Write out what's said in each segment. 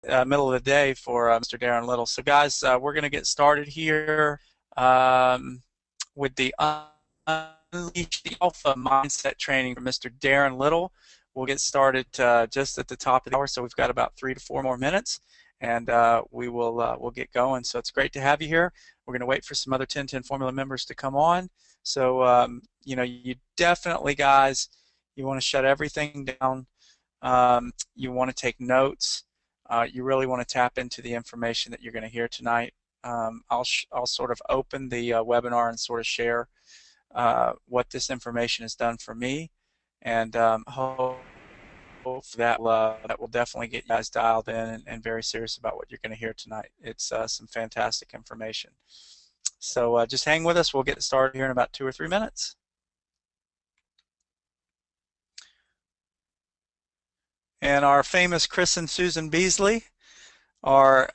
middle of the day for Mr. Darren Little. So, guys, we're going to get started here um, with the Unleash the Alpha Mindset training for Mr. Darren Little. We'll get started just at the top of the hour, so we've got about 3 to 4 more minutes, and we'll get going. So it's great to have you here. We're going to wait for some other 1010 Formula members to come on. So you definitely, guys, you want to shut everything down. You want to take notes. You really want to tap into the information that you're going to hear tonight. I'll sort of open the webinar and sort of share what this information has done for me, and hope that will definitely get you guys dialed in and very serious about what you're going to hear tonight. It's some fantastic information. So just hang with us. We'll get started here in about 2 or 3 minutes. And our famous Chris and Susan Beasley are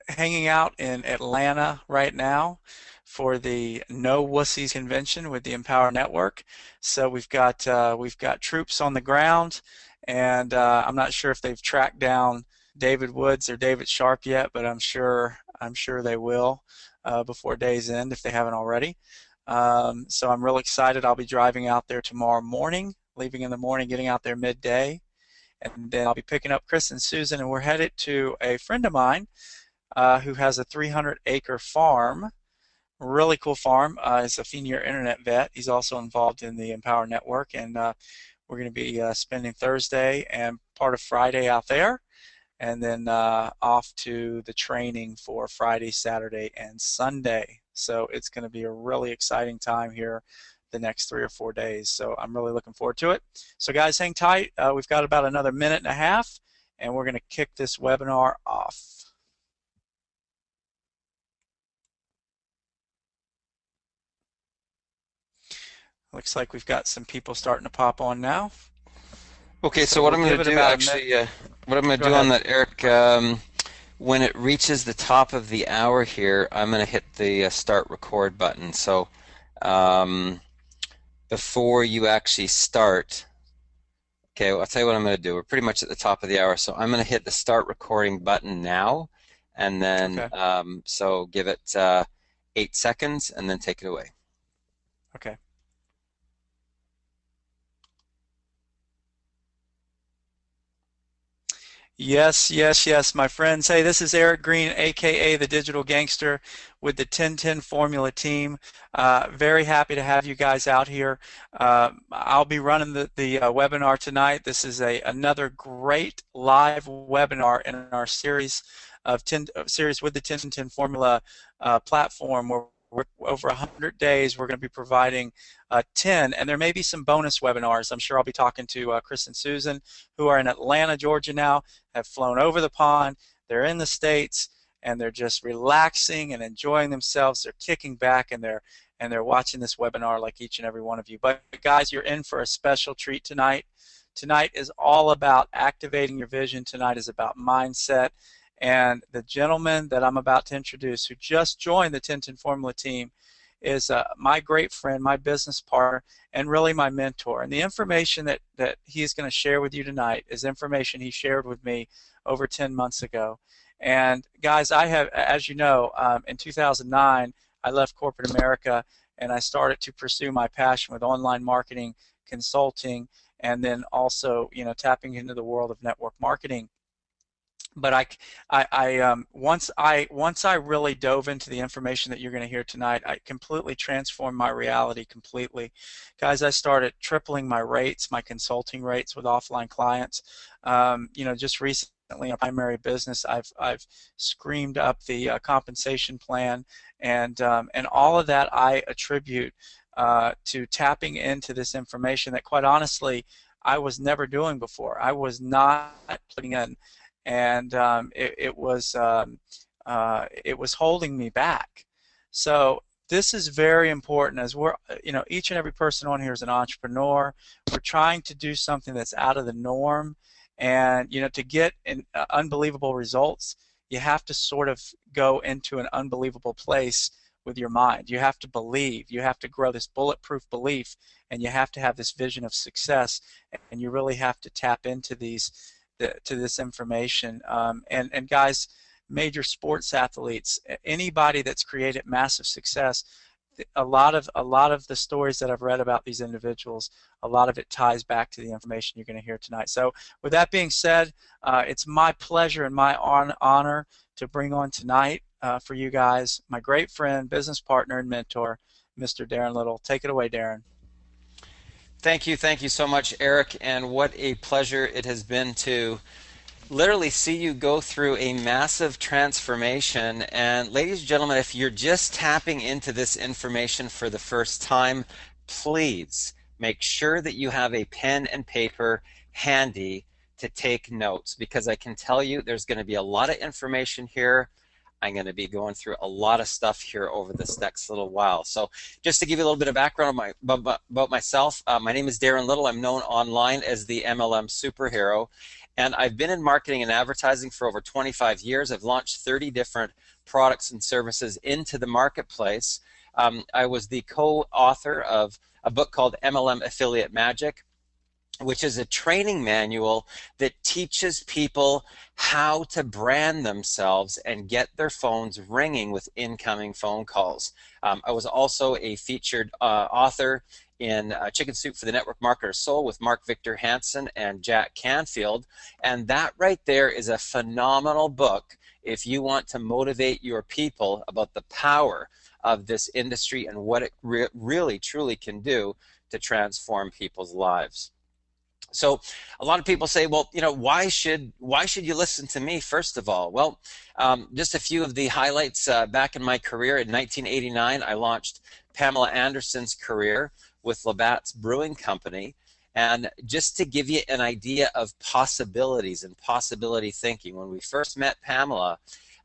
hanging out in Atlanta right now for the No Wussies convention with the Empower Network. So we've got troops on the ground, and I'm not sure if they've tracked down David Woods or David Sharp yet, but I'm sure they will before day's end if they haven't already. So I'm real excited. I'll be driving out there tomorrow morning, leaving in the morning, getting out there midday. And then I'll be picking up Chris and Susan, and we're headed to a friend of mine who has a 300-acre farm, really cool farm. He's a senior internet vet. He's also involved in the Empower Network, and we're going to be spending Thursday and part of Friday out there, and then off to the training for Friday, Saturday, and Sunday. So it's going to be a really exciting time here the next 3 or 4 days. So I'm really looking forward to it. So guys, hang tight. We've got about another minute and a half, and we're going to kick this webinar off. Looks like we've got some people starting to pop on now. Okay, so what I'm going to do actually, what I'm going to do on that, Eric, when it reaches the top of the hour here, I'm going to hit the start record button. So before you actually start, okay, well, I'll tell you what I'm going to do. We're pretty much at the top of the hour, so I'm going to hit the start recording button now, and then so give it 8 seconds, and then take it away. Okay. Yes, yes, yes, my friends. Hey, this is Eric Green, aka the Digital Gangster, with the 1010 Formula team. Very happy to have you guys out here. I'll be running the webinar tonight. This is another great live webinar in our series of series with the 1010 Formula platform, where we're over 100 days. We're going to be providing 10, and there may be some bonus webinars. I'm sure I'll be talking to Chris and Susan, who are in Atlanta, Georgia now, have flown over the pond. They're in the States, and they're just relaxing and enjoying themselves. They're kicking back, and they're watching this webinar like each and every one of you. But guys, you're in for a special treat tonight. Tonight is all about activating your vision. Tonight is about mindset. And the gentleman that I'm about to introduce, who just joined the 1010 Formula team, is my great friend, my business partner, and really my mentor. And the information that he's going to share with you tonight is information he shared with me over 10 months ago. And guys, I have, as you know, in 2009, I left corporate America, and I started to pursue my passion with online marketing, consulting, and then also, tapping into the world of network marketing. But once I really dove into the information that you're going to hear tonight, I completely transformed my reality completely. Guys, I started tripling my rates, my consulting rates with offline clients. Just recently in a primary business, I've screamed up the compensation plan, and all of that I attribute to tapping into this information that, quite honestly, I was never doing before. I was not putting in. And it was holding me back. So this is very important, as we're, each and every person on here is an entrepreneur. We're trying to do something that's out of the norm, and to get unbelievable results, you have to sort of go into an unbelievable place with your mind. You have to believe. You have to grow this bulletproof belief, and you have to have this vision of success, and you really have to tap into these to this information. And guys, major sports athletes, anybody that's created massive success, a lot of the stories that I've read about these individuals, a lot of it ties back to the information you're going to hear tonight. So with that being said, it's my pleasure and my honor to bring on tonight for you guys my great friend, business partner, and mentor, Mr. Darren Little. Take it away, Darren. Thank you so much, Eric, and what a pleasure it has been to literally see you go through a massive transformation. And ladies and gentlemen, if you're just tapping into this information for the first time, please make sure that you have a pen and paper handy to take notes, because I can tell you there's going to be a lot of information here. I'm going to be going through a lot of stuff here over this next little while. So just to give you a little bit of background about myself, my name is Darren Little. I'm known online as the MLM superhero. And I've been in marketing and advertising for over 25 years. I've launched 30 different products and services into the marketplace. I was the co-author of a book called MLM Affiliate Magic, which is a training manual that teaches people how to brand themselves and get their phones ringing with incoming phone calls. I was also a featured author in Chicken Soup for the Network Marketer's Soul with Mark Victor Hansen and Jack Canfield. And that right there is a phenomenal book if you want to motivate your people about the power of this industry and what it really, truly can do to transform people's lives. So a lot of people say, well, you know, why should you listen to me, first of all? Well, just a few of the highlights back in my career. In 1989, I launched Pamela Anderson's career with Labatt's Brewing Company. And just to give you an idea of possibilities and possibility thinking, when we first met Pamela,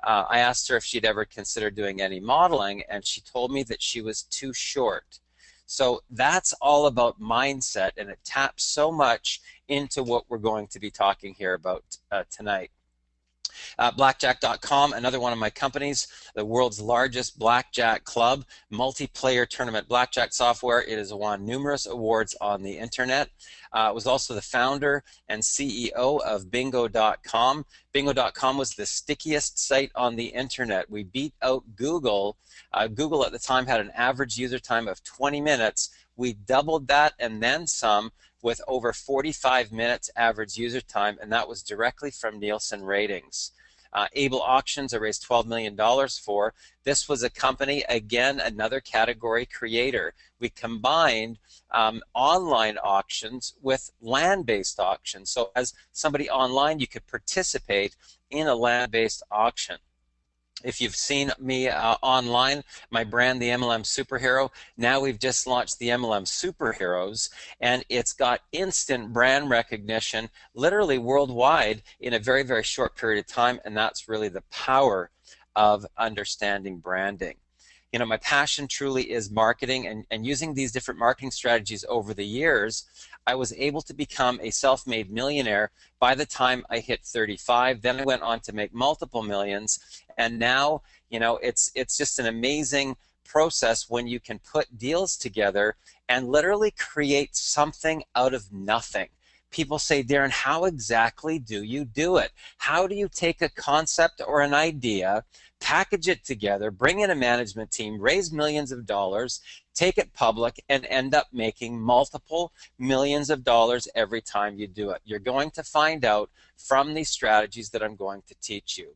I asked her if she'd ever considered doing any modeling, and she told me that she was too short. So that's all about mindset, and it taps so much into what we're going to be talking here about tonight. Blackjack.com, another one of my companies, the world's largest blackjack club, multiplayer tournament blackjack software. It has won numerous awards on the internet. Was also the founder and CEO of Bingo.com. Bingo.com was the stickiest site on the internet. We beat out Google. Google at the time had an average user time of 20 minutes. We doubled that and then some, with over 45 minutes average user time, and that was directly from Nielsen ratings. Able Auctions I raised $12 million for. This was a company, again, another category creator. We combined online auctions with land-based auctions. So as somebody online, you could participate in a land-based auction. If you've seen me online, my brand, the MLM Superhero, now we've just launched the MLM Superheroes, and it's got instant brand recognition, literally worldwide, in a very, very short period of time, and that's really the power of understanding branding. You know, my passion truly is marketing, and using these different marketing strategies over the years, I was able to become a self-made millionaire by the time I hit 35. Then I went on to make multiple millions, and now, you know, it's just an amazing process when you can put deals together and literally create something out of nothing. People say, Darren, how exactly do you do it? How do you take a concept or an idea, package it together, bring in a management team, raise millions of dollars, take it public, and end up making multiple millions of dollars every time you do it? You're going to find out from these strategies that I'm going to teach you.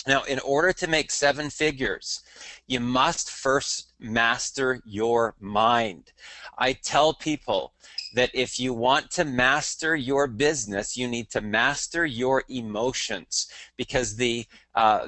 Now, in order to make 7 figures, you must first master your mind. I tell people that if you want to master your business, you need to master your emotions, because the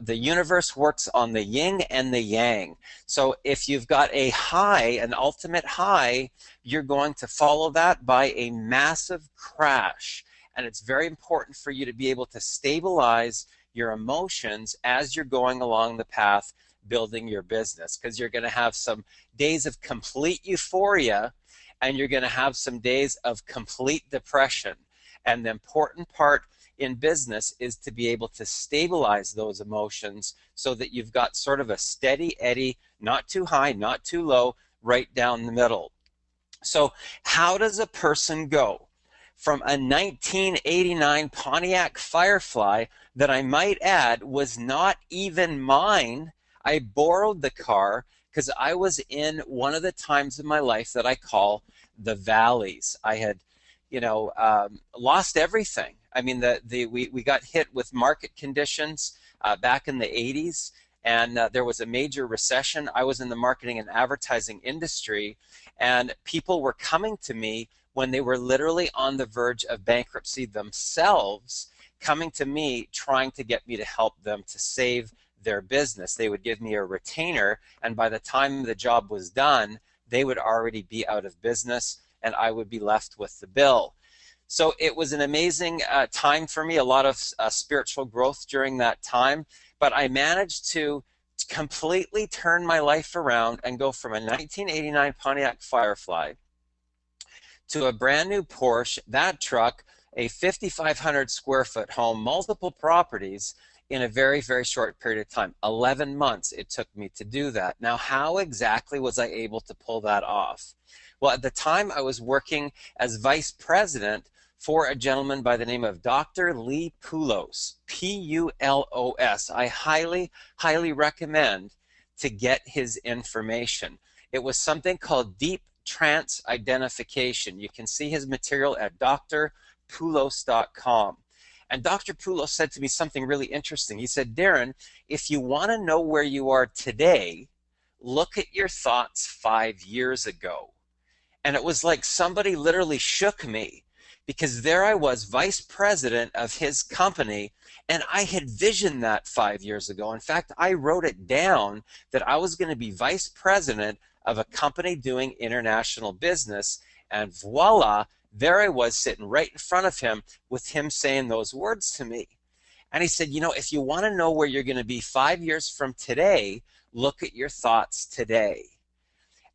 universe works on the yin and the yang. So if you've got a high, an ultimate high, you're going to follow that by a massive crash. And it's very important for you to be able to stabilize your emotions as you're going along the path building your business, because you're going to have some days of complete euphoria and you're going to have some days of complete depression. And the important part in business is to be able to stabilize those emotions so that you've got sort of a steady eddy, not too high, not too low, right down the middle. So how does a person go from a 1989 Pontiac Firefly that, I might add, was not even mine. I borrowed the car because I was in one of the times of my life that I call the valleys. I had, lost everything. I mean, we got hit with market conditions back in the 80s, and there was a major recession. I was in the marketing and advertising industry, and people were coming to me when they were literally on the verge of bankruptcy themselves, coming to me trying to get me to help them to save their business. They would give me a retainer, and by the time the job was done, they would already be out of business, and I would be left with the bill. So it was an amazing time for me, a lot of spiritual growth during that time, but I managed to completely turn my life around and go from a 1989 Pontiac Firefly to a brand new Porsche, that truck, a 5,500 square foot home, multiple properties, in a very, very short period of time. 11 months it took me to do that. Now, how exactly was I able to pull that off? Well, at the time I was working as vice president for a gentleman by the name of Dr. Lee Poulos, P-U-L-O-S. I highly, highly recommend to get his information. It was something called deep trance identification. You can see his material at drpoulos.com. And Dr. Poulos said to me something really interesting. He said, Darren, if you want to know where you are today, look at your thoughts 5 years ago. And it was like somebody literally shook me, because there I was, vice president of his company, and I had visioned that 5 years ago. In fact, I wrote it down that I was going to be vice president of a company doing international business, and voila, there I was sitting right in front of him with him saying those words to me. And he said, if you want to know where you're going to be 5 years from today, look at your thoughts today.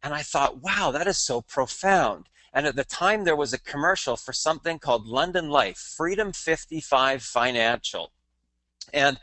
And I thought, wow, that is so profound. And at the time, there was a commercial for something called London Life, Freedom 55 Financial. And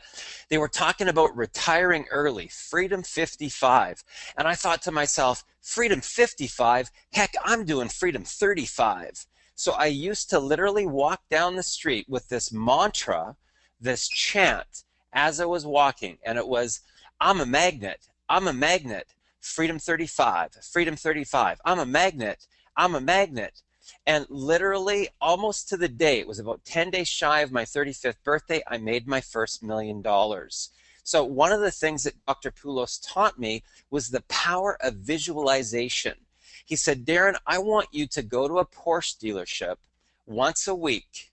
they were talking about retiring early, Freedom 55. And I thought to myself, Freedom 55? Heck, I'm doing Freedom 35. So I used to literally walk down the street with this mantra, this chant, as I was walking. And it was, I'm a magnet, I'm a magnet, Freedom 35, Freedom 35, I'm a magnet, I'm a magnet. And literally almost to the day, it was about 10 days shy of my 35th birthday, I made my first $1 million. So one of the things that Dr. Poulos taught me was the power of visualization. He said, Darren, I want you to go to a Porsche dealership once a week,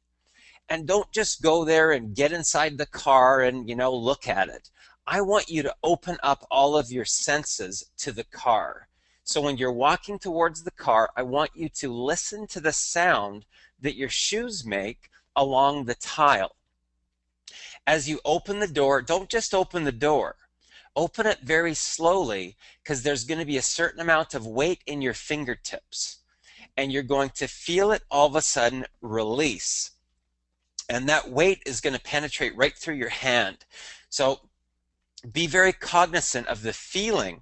and don't just go there and get inside the car and, look at it. I want you to open up all of your senses to the car. So when you're walking towards the car, I want you to listen to the sound that your shoes make along the tile. As you open the door, don't just open the door. Open it very slowly, because there's going to be a certain amount of weight in your fingertips. And you're going to feel it all of a sudden release. And that weight is going to penetrate right through your hand. So be very cognizant of the feeling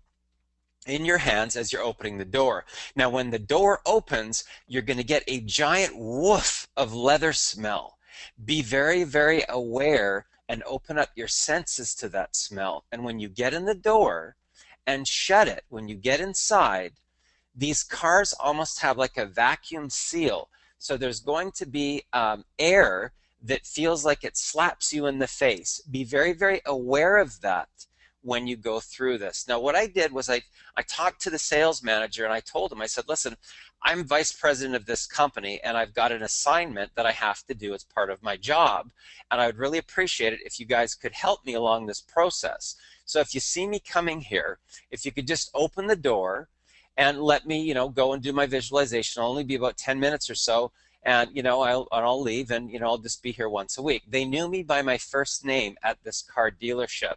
in your hands as you're opening the door. Now, when the door opens, you're going to get a giant woof of leather smell. Be very, very aware and open up your senses to that smell. And when you get in the door and shut it, when you get inside, these cars almost have like a vacuum seal. So there's going to be air that feels like it slaps you in the face. Be very, very aware of that when you go through this. Now, what I did was I talked to the sales manager, and I told him, I said, listen, I'm vice president of this company, and I've got an assignment that I have to do as part of my job, and I would really appreciate it if you guys could help me along this process. So if you see me coming here, if you could just open the door and let me, go and do my visualization. It'll only be about 10 minutes or so, and I'll leave, and I'll just be here once a week. They knew me by my first name at this car dealership.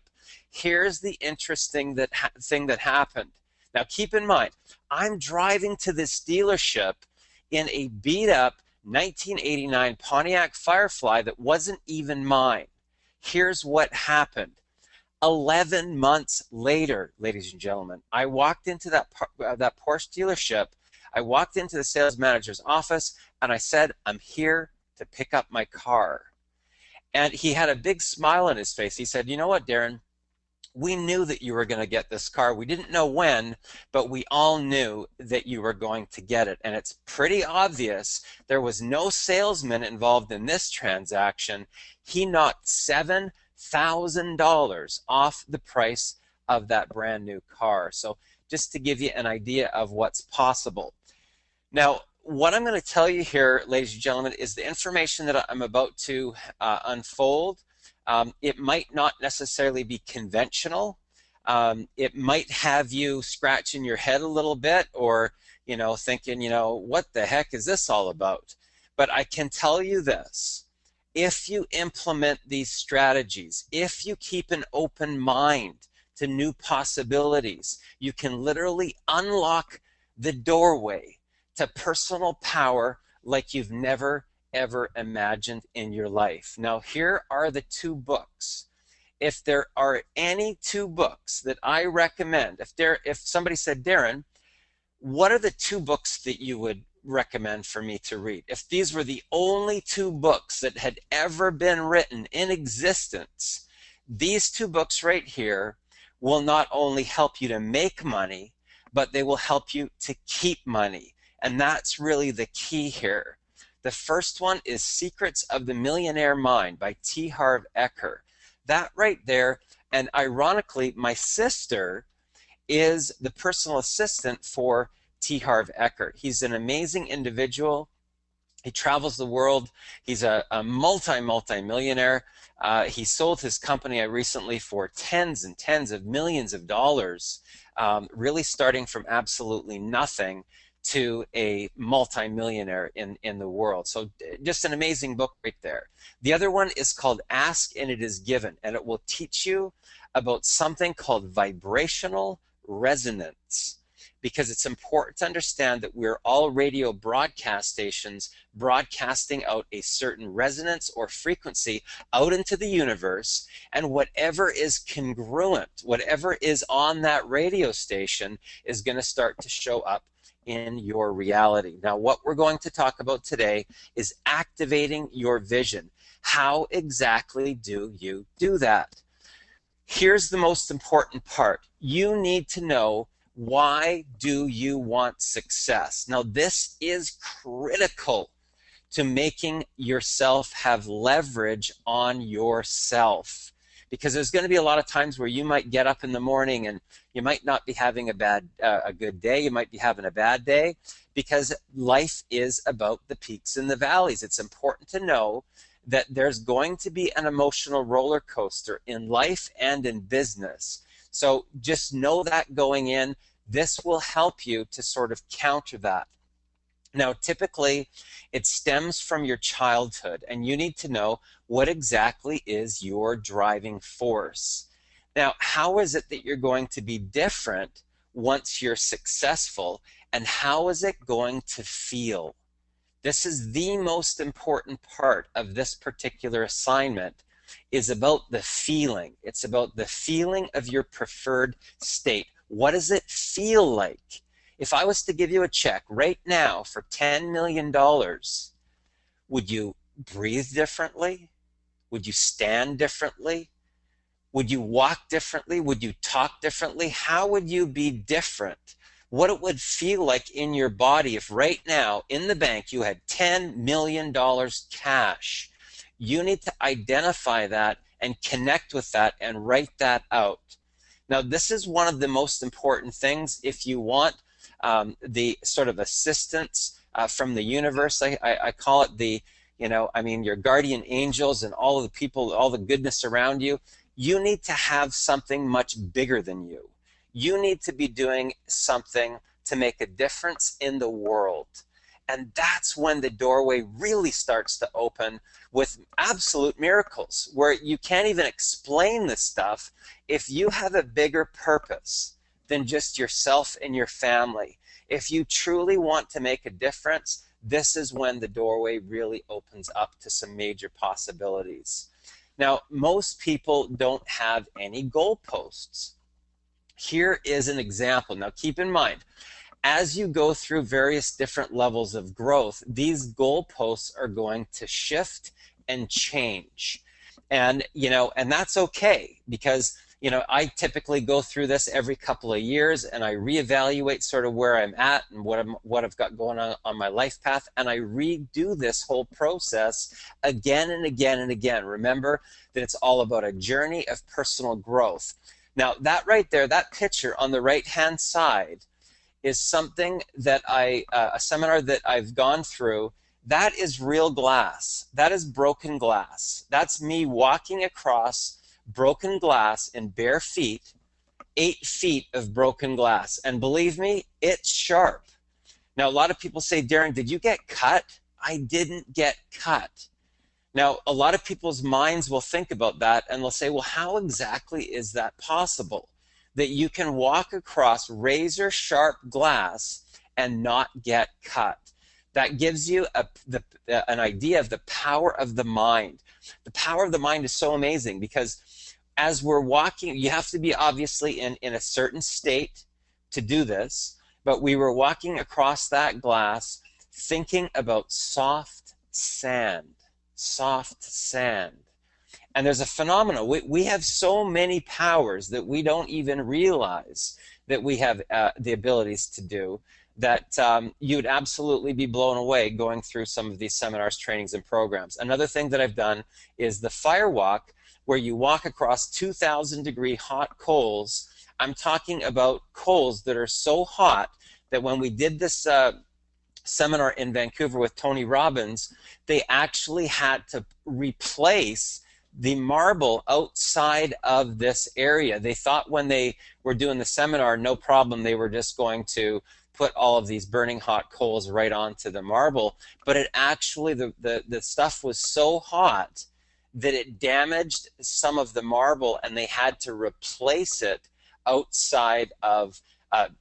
Here's the interesting thing that happened. Now keep in mind, I'm driving to this dealership in a beat up 1989 Pontiac Firefly that wasn't even mine. Here's what happened. 11 months later, ladies and gentlemen, I walked into that Porsche dealership. I walked into the sales manager's office and I said, I'm here to pick up my car. And he had a big smile on his face. He said, you know what, Darren? We knew that you were going to get this car. We didn't know when, but we all knew that you were going to get it. And it's pretty obvious there was no salesman involved in this transaction. He knocked $7,000 off the price of that brand new car. So just to give you an idea of what's possible. Now, what I'm going to tell you here, ladies and gentlemen, is the information that I'm about to unfold. It might not necessarily be conventional. It might have you scratching your head a little bit, or thinking, what the heck is this all about? But I can tell you this. If you implement these strategies, if you keep an open mind to new possibilities, you can literally unlock the doorway to personal power like you've never ever imagined in your life. Now, here are the two books. If there are any two books that I recommend, if somebody said, Darren, what are the two books that you would recommend for me to read? If these were the only two books that had ever been written in existence, these two books right here will not only help you to make money, but they will help you to keep money. And that's really the key here. The first one is Secrets of the Millionaire Mind by T. Harv Eker. That right there, and ironically, my sister is the personal assistant for T. Harv Eker. He's an amazing individual. He travels the world. He's a multi-millionaire. He sold his company recently for tens and tens of millions of dollars, really starting from absolutely nothing to a multi-millionaire in the world. So just an amazing book right there. The other one is called Ask and It Is Given, and it will teach you about something called vibrational resonance, because it's important to understand that we're all radio broadcast stations broadcasting out a certain resonance or frequency out into the universe, and whatever is congruent, whatever is on that radio station is going to start to show up in your reality. Now, what we're going to talk about today is activating your vision. How exactly do you do that? Here's the most important part. You need to know, why do you want success? Now, this is critical to making yourself have leverage on yourself, because there's going to be a lot of times where you might get up in the morning and you might not be having a good day. You might be having a bad day, because life is about the peaks and the valleys. It's important to know that there's going to be an emotional roller coaster in life and in business. So just know that going in. This will help you to sort of counter that. Now, typically, it stems from your childhood, and you need to know what exactly is your driving force. Now, how is it that you're going to be different once you're successful, and how is it going to feel? This is the most important part of this particular assignment, is about the feeling. It's about the feeling of your preferred state. What does it feel like? If I was to give you a check right now for $10 million, would you breathe differently? Would you stand differently? Would you walk differently? Would you talk differently? How would you be different? What it would feel like in your body if right now in the bank you had $10 million cash. You need to identify that and connect with that and write that out. Now, this is one of the most important things if you want the sort of assistance from the universe. I call it the, your guardian angels and all of the people, all the goodness around you. You need to have something much bigger than you. You need to be doing something to make a difference in the world. And that's when the doorway really starts to open with absolute miracles, where you can't even explain this stuff. If you have a bigger purpose than just yourself and your family, if you truly want to make a difference, this is when the doorway really opens up to some major possibilities. Now, most people don't have any goalposts. Here is an example. Now, keep in mind, As you go through various different levels of growth, these goalposts are going to shift and change. And, and that's okay, because, I typically go through this every couple of years, and I reevaluate sort of where I'm at and what I've got going on my life path, and I redo this whole process again and again and again. Remember that it's all about a journey of personal growth. Now, that right there, that picture on the right-hand side, is something that a seminar that I've gone through. That is real glass. That is broken glass. That's me walking across broken glass in bare feet, 8 feet of broken glass. And believe me, it's sharp. Now, a lot of people say, Darren, did you get cut? I didn't get cut. Now, a lot of people's minds will think about that and they'll say, well, how exactly is that possible? That you can walk across razor sharp glass and not get cut. That gives you an idea of the power of the mind. The power of the mind is so amazing, because as we're walking, you have to be obviously in a certain state to do this, but we were walking across that glass thinking about soft sand, soft sand. And there's a phenomenon. We have so many powers that we don't even realize that we have the abilities to do, that you'd absolutely be blown away going through some of these seminars, trainings, and programs. Another thing that I've done is the fire walk, where you walk across 2,000-degree hot coals. I'm talking about coals that are so hot that when we did this seminar in Vancouver with Tony Robbins, they actually had to replace the marble outside of this area. They thought when they were doing the seminar, no problem, they were just going to put all of these burning hot coals right onto the marble, but it actually, the stuff was so hot that it damaged some of the marble, and they had to replace it outside of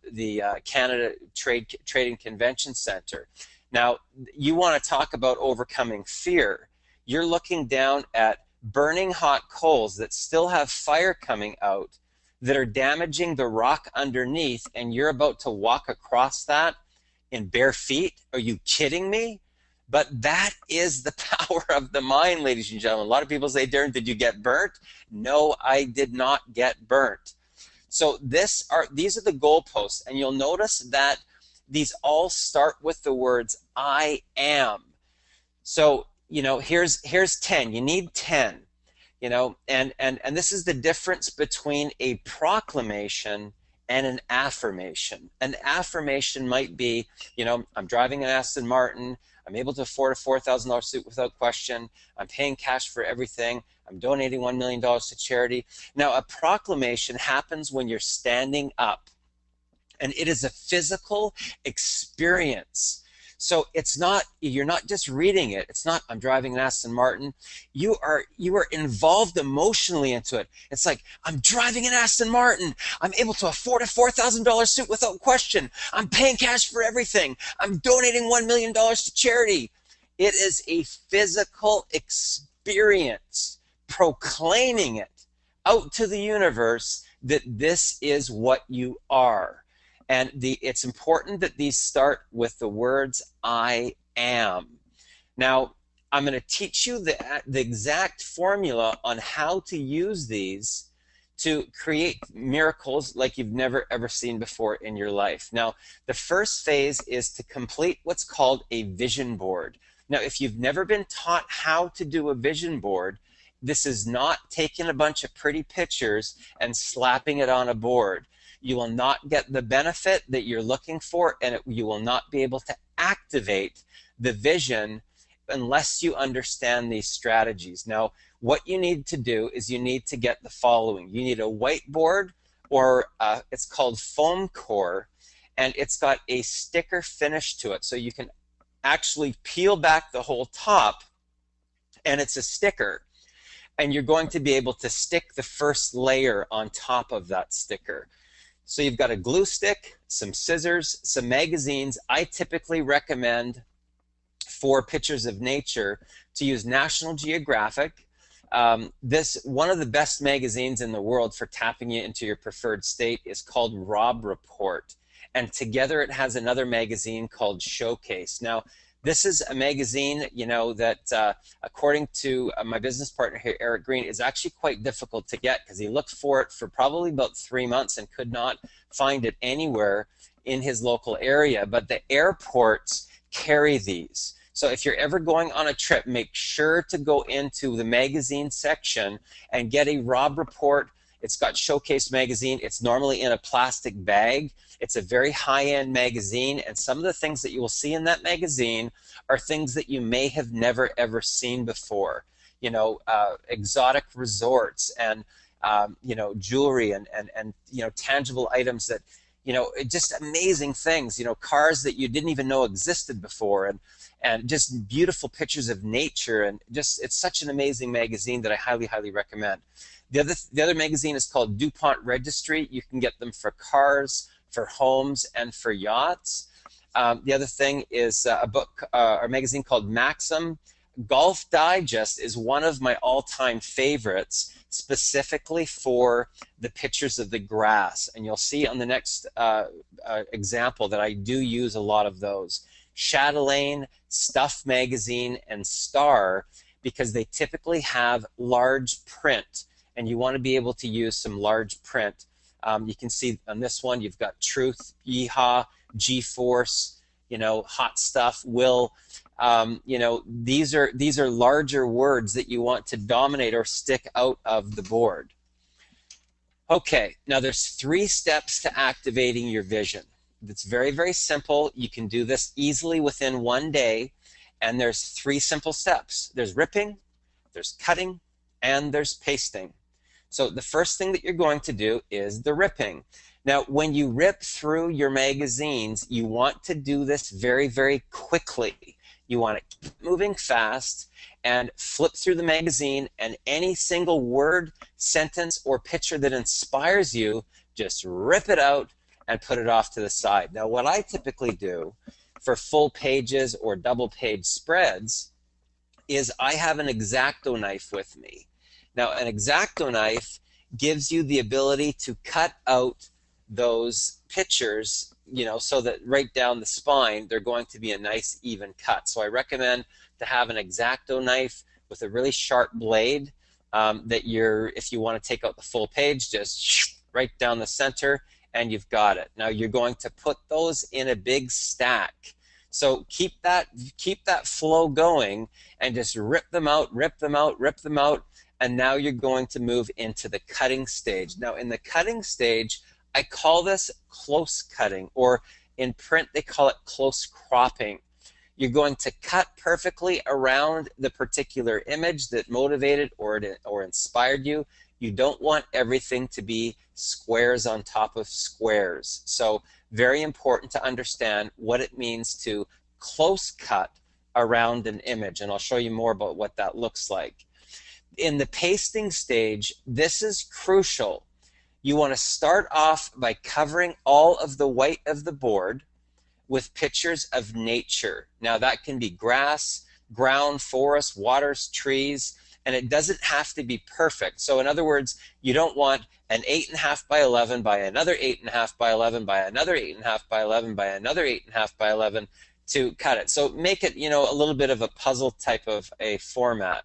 the Canada Trade and Convention Center. Now, you want to talk about overcoming fear. You're looking down at burning hot coals that still have fire coming out, that are damaging the rock underneath, and you're about to walk across that in bare feet? Are you kidding me? But that is the power of the mind, ladies and gentlemen. A lot of people say, Darren, did you get burnt? No, I did not get burnt. So these are the goalposts, and you'll notice that these all start with the words I am. So, here's 10. You need 10. And this is the difference between a proclamation and an affirmation. An affirmation might be, I'm driving an Aston Martin, I'm able to afford a $4,000 suit without question, I'm paying cash for everything, I'm donating $1 million to charity. Now, a proclamation happens when you're standing up, and it is a physical experience. So you're not just reading it. It's not, I'm driving an Aston Martin. You are involved emotionally into it. It's like, I'm driving an Aston Martin. I'm able to afford a $4,000 suit without question. I'm paying cash for everything. I'm donating $1 million to charity. It is a physical experience, proclaiming it out to the universe that this is what you are. And it's important that these start with the words I am. Now, I'm going to teach you the exact formula on how to use these to create miracles like you've never ever seen before in your life. Now, the first phase is to complete what's called a vision board. Now, if you've never been taught how to do a vision board, this is not taking a bunch of pretty pictures and slapping it on a board. You will not get the benefit that you're looking for, and you will not be able to activate the vision unless you understand these strategies. Now, what you need to do is you need to get the following. You need a whiteboard, or it's called foam core, and it's got a sticker finish to it. So you can actually peel back the whole top, and it's a sticker. And you're going to be able to stick the first layer on top of that sticker. So you've got a glue stick, some scissors, some magazines. I typically recommend, for pictures of nature, to use National Geographic. One of the best magazines in the world for tapping you into your preferred state is called Rob Report. and together it has another magazine called Showcase. Now, this is a magazine, that according to my business partner here, Eric Green, is actually quite difficult to get because he looked for it for probably about 3 months and could not find it anywhere in his local area. But the airports carry these. So if you're ever going on a trip, make sure to go into the magazine section and get a Rob Report. It's got Showcase magazine. It's normally in a plastic bag. It's a very high-end magazine, and some of the things that you will see in that magazine are things that you may have never ever seen before. Exotic resorts and jewelry and tangible items that just amazing things. Cars that you didn't even know existed before, and just beautiful pictures of nature, and just it's such an amazing magazine that I highly recommend. The other magazine is called DuPont Registry. You can get them for cars, for homes, and for yachts. The other thing is a book or magazine called Maxim. Golf Digest is one of my all-time favorites, specifically for the pictures of the grass. And you'll see on the next example that I do use a lot of those. Chatelaine, Stuff Magazine, and Star, because they typically have large print, and you want to be able to use some large print. You can see on this one, you've got Truth, Yeehaw, G-Force, Hot Stuff, Will. These are larger words that you want to dominate or stick out of the board. Okay, now there's 3 steps to activating your vision. It's very simple. You can do this easily within 1 day, and there's 3 simple steps. There's ripping, there's cutting, and there's pasting. So the first thing that you're going to do is the ripping. Now, when you rip through your magazines, you want to do this very quickly. You want to keep moving fast and flip through the magazine, and any single word, sentence, or picture that inspires you, just rip it out and put it off to the side. Now, what I typically do for full pages or double page spreads is I have an X-Acto knife with me. Now, an X-Acto knife gives you the ability to cut out those pictures, so that right down the spine, they're going to be a nice even cut. So I recommend to have an X-Acto knife with a really sharp blade if you want to take out the full page, just right down the center, and you've got it. Now you're going to put those in a big stack. So keep that flow going and just rip them out, and now you're going to move into the cutting stage. Now in the cutting stage, I call this close cutting, or in print they call it close cropping. You're going to cut perfectly around the particular image that motivated or inspired you. You don't want everything to be squares on top of squares. So very important to understand what it means to close cut around an image, and I'll show you more about what that looks like. In the pasting stage, this is crucial. You want to start off by covering all of the white of the board with pictures of nature. Now that can be grass, ground, forest, waters, trees, and it doesn't have to be perfect. So in other words, you don't want an 8.5 by 11 by another 8.5 by 11 by another 8.5 by 11 by another 8.5 by 11 to cut it. So make it, a little bit of a puzzle type of a format.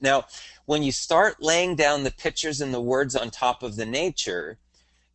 Now, when you start laying down the pictures and the words on top of the nature,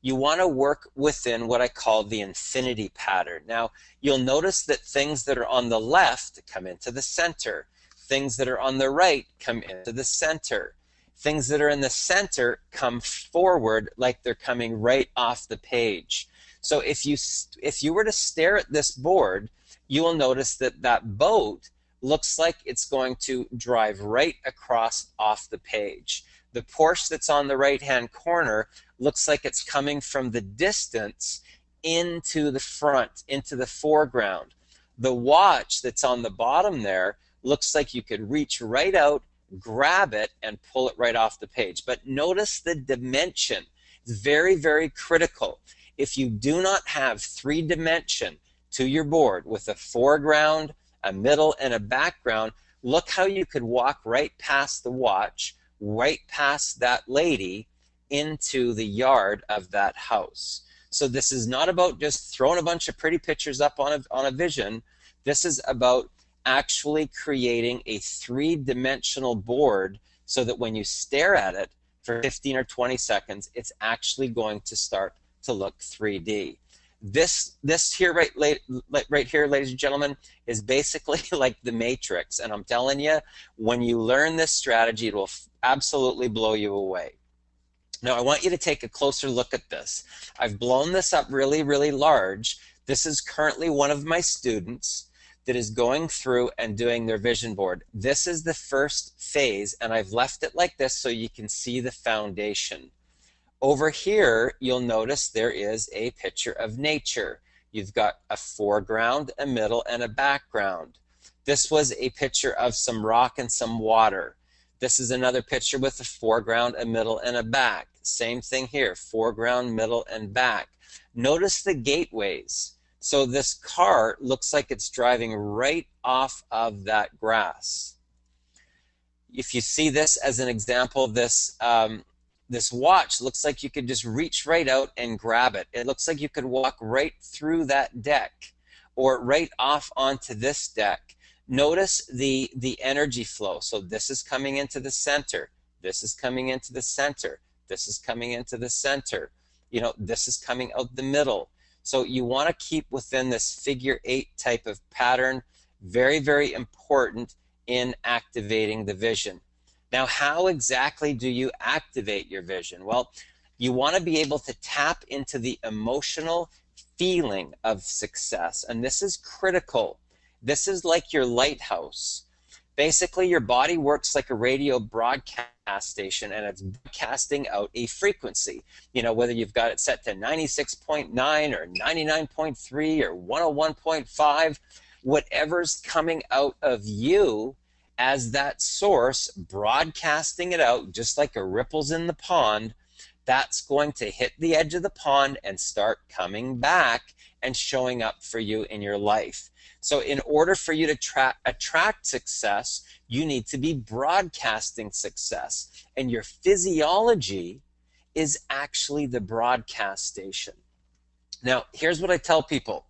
you want to work within what I call the infinity pattern. Now, you'll notice that things that are on the left come into the center. Things that are on the right come into the center. Things that are in the center come forward like they're coming right off the page. So if you were to stare at this board, you will notice that that boat looks like it's going to drive right across off the page. The Porsche that's on the right-hand corner looks like it's coming from the distance into the front, into the foreground. The watch that's on the bottom there looks like you could reach right out, grab it, and pull it right off the page. But notice the dimension. It's very critical. If you do not have 3-dimension to your board with a foreground, a middle, and a background, look how you could walk right past the watch, right past that lady, into the yard of that house. So this is not about just throwing a bunch of pretty pictures up on a vision. This is about actually creating a three-dimensional board so that when you stare at it for 15 or 20 seconds, it's actually going to start to look 3D. This here right here, ladies and gentlemen, is basically like the Matrix. And I'm telling you, when you learn this strategy, it will absolutely blow you away. Now, I want you to take a closer look at this. I've blown this up really, really large. This is currently one of my students that is going through and doing their vision board. This is the first phase, and I've left it like this so you can see the foundation. Over here, you'll notice there is a picture of nature. You've got a foreground, a middle, and a background. This was a picture of some rock and some water. This is another picture with a foreground, a middle, and a back. Same thing here, foreground, middle, and back. Notice the gateways. So this car looks like it's driving right off of that grass. If you see this as an example, this watch looks like you could just reach right out and grab it. It looks like you could walk right through that deck or right off onto this deck. Notice the energy flow. So this is coming into the center. This is coming into the center. This is coming into the center. You know, this is coming out the middle. So you want to keep within this figure 8 type of pattern. Very, very important in activating the vision. Now, how exactly do you activate your vision? Well, you want to be able to tap into the emotional feeling of success, and this is critical. This is like your lighthouse. Basically, your body works like a radio broadcast station, and it's broadcasting out a frequency. You know, whether you've got it set to 96.9 or 99.3 or 101.5, whatever's coming out of you as that source, broadcasting it out just like a ripples in the pond, that's going to hit the edge of the pond and start coming back and showing up for you in your life. So in order for you to attract success, you need to be broadcasting success. And your physiology is actually the broadcast station. Now, here's what I tell people,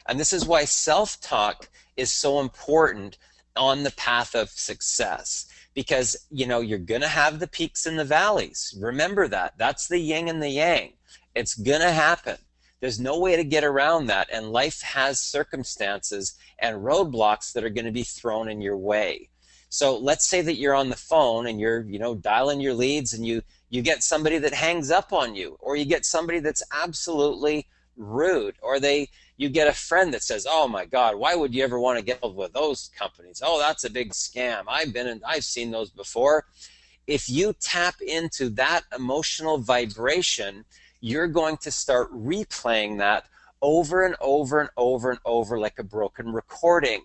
and this is why self-talk is so important on the path of success, because you know you're gonna have the peaks and the valleys. Remember that. That's the yin and the yang. It's gonna happen. There's no way to get around that, and life has circumstances and roadblocks that are going to be thrown in your way. So let's say that you're on the phone and you're dialing your leads, and you get somebody that hangs up on you, or you get somebody that's absolutely rude, or you get a friend that says, oh my God, why would you ever want to get involved with those companies? Oh, that's a big scam. I've seen those before. If you tap into that emotional vibration, you're going to start replaying that over and over and over and over like a broken recording.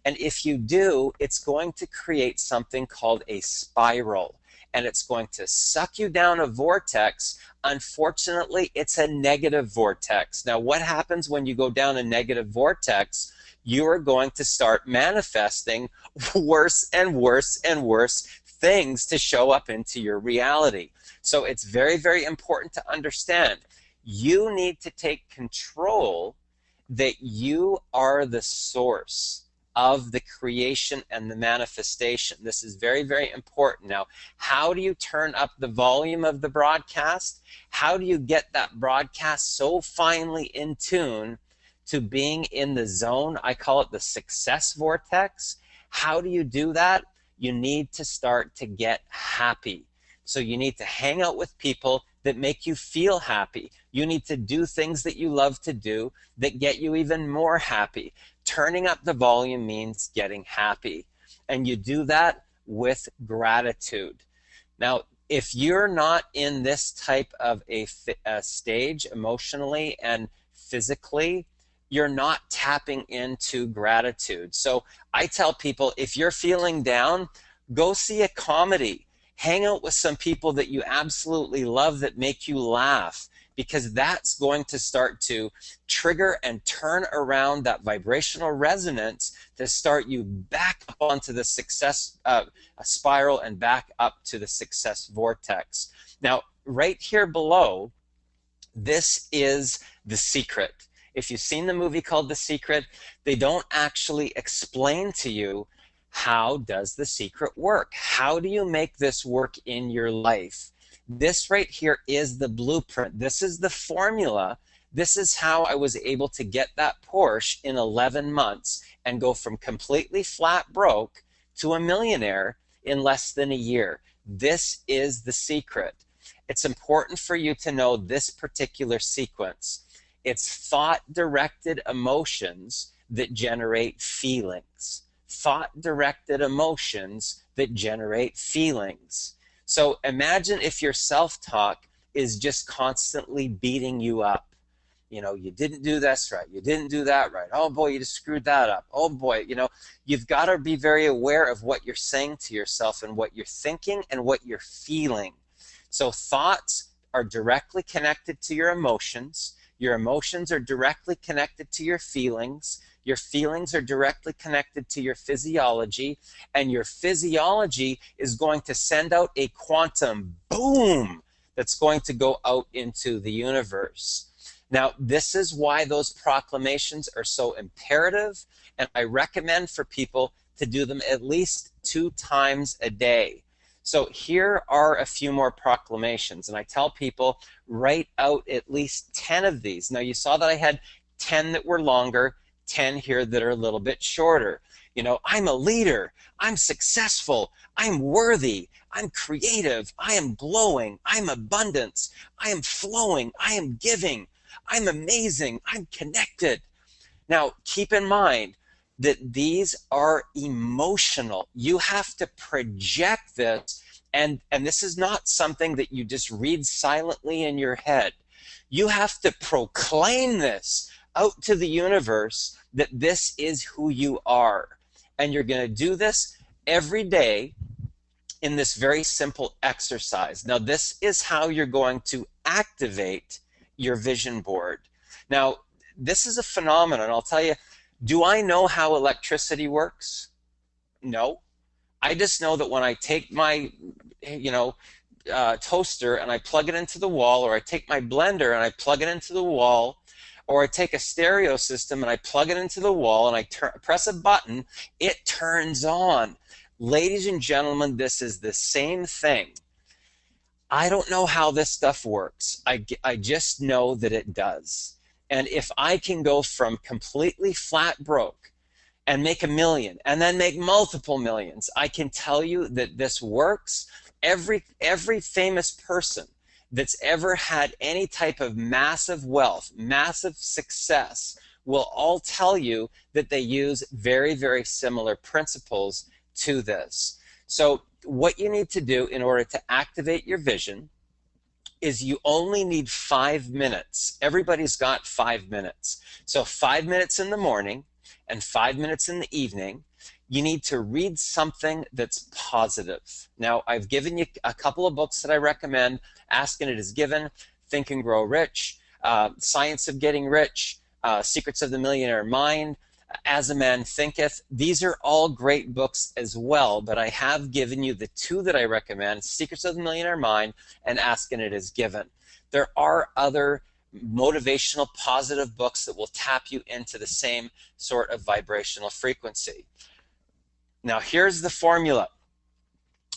And if you do, it's going to create something called a spiral, and it's going to suck you down a vortex. Unfortunately, it's a negative vortex. Now, what happens when you go down a negative vortex? You are going to start manifesting worse and worse and worse things to show up into your reality. So it's very, very important to understand. You need to take control that you are the source of the creation and the manifestation. This is very, very important. Now, how do you turn up the volume of the broadcast? How do you get that broadcast so finely in tune to being in the zone? I call it the success vortex. How do you do that? You need to start to get happy. So you need to hang out with people that make you feel happy. You need to do things that you love to do that get you even more happy. Turning up the volume means getting happy. And you do that with gratitude. Now, if you're not in this type of a stage emotionally and physically, you're not tapping into gratitude. So I tell people, if you're feeling down, go see a comedy. Hang out with some people that you absolutely love that make you laugh, because that's going to start to trigger and turn around that vibrational resonance to start you back up onto the success spiral and back up to the success vortex. Now, right here below, This is The Secret. If you've seen the movie called The Secret, they don't actually explain to you how does the secret work? How do you make this work in your life? This right here is the blueprint. This is the formula. This is how I was able to get that Porsche in 11 months and go from completely flat broke to a millionaire in less than a year. This is the secret. It's important for you to know this particular sequence. It's thought-directed emotions that generate feelings. Thought-directed emotions that generate feelings. So imagine if your self-talk is just constantly beating you up. You didn't do this right. You didn't do that right. Oh boy, you just screwed that up. Oh boy, you've got to be very aware of what you're saying to yourself and what you're thinking and what you're feeling. So thoughts are directly connected to your emotions. Your emotions are directly connected to your feelings. Your feelings are directly connected to your physiology. And your physiology is going to send out a quantum boom that's going to go out into the universe. Now, this is why those proclamations are so imperative, and I recommend for people to do them at least 2 times a day. So here are a few more proclamations, and I tell people write out at least 10 of these. Now, you saw that I had 10 that were longer, 10 here that are a little bit shorter. I'm a leader, I'm successful, I'm worthy, I'm creative, I am glowing, I'm abundance, I am flowing, I am giving, I'm amazing, I'm connected. Now, keep in mind that these are emotional. You have to project this, and this is not something that you just read silently in your head. You have to proclaim this out to the universe that this is who you are. And you're going to do this every day in this very simple exercise. Now, this is how you're going to activate your vision board. Now, this is a phenomenon. I'll tell you, do I know how electricity works? No. I just know that when I take my, toaster and I plug it into the wall, or I take my blender and I plug it into the wall, or I take a stereo system and I plug it into the wall and I press a button, it turns on. Ladies and gentlemen, this is the same thing. I don't know how this stuff works. I just know that it does. And if I can go from completely flat broke and make $1 million and then make multiple millions, I can tell you that this works. Every famous person that's ever had any type of massive wealth, massive success, will all tell you that they use very, very similar principles to this. So what you need to do in order to activate your vision is you only need 5 minutes. Everybody's got 5 minutes. So 5 minutes in the morning and 5 minutes in the evening. You need to read something that's positive. Now, I've given you a couple of books that I recommend. Ask and It Is Given, Think and Grow Rich, Science of Getting Rich, Secrets of the Millionaire Mind, As a Man Thinketh. These are all great books as well, but I have given you the 2 that I recommend, Secrets of the Millionaire Mind and Ask and It Is Given. There are other motivational, positive books that will tap you into the same sort of vibrational frequency. Now, here's the formula.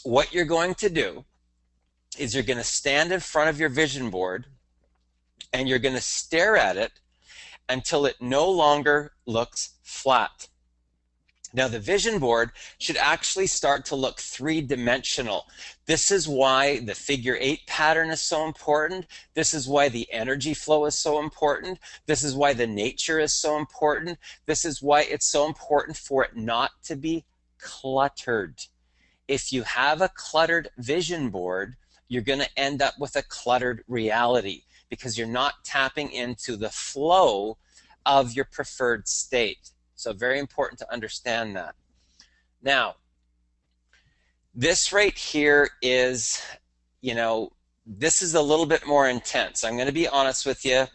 What you're going to do is you're going to stand in front of your vision board and you're going to stare at it until it no longer looks flat. Now, the vision board should actually start to look 3-dimensional. This is why the figure 8 pattern is so important. This is why the energy flow is so important. This is why the nature is so important. This is why it's so important for it not to be cluttered. If you have a cluttered vision board, you're going to end up with a cluttered reality because you're not tapping into the flow of your preferred state. So very important to understand that. Now, this right here is, this is a little bit more intense. I'm going to be honest with you.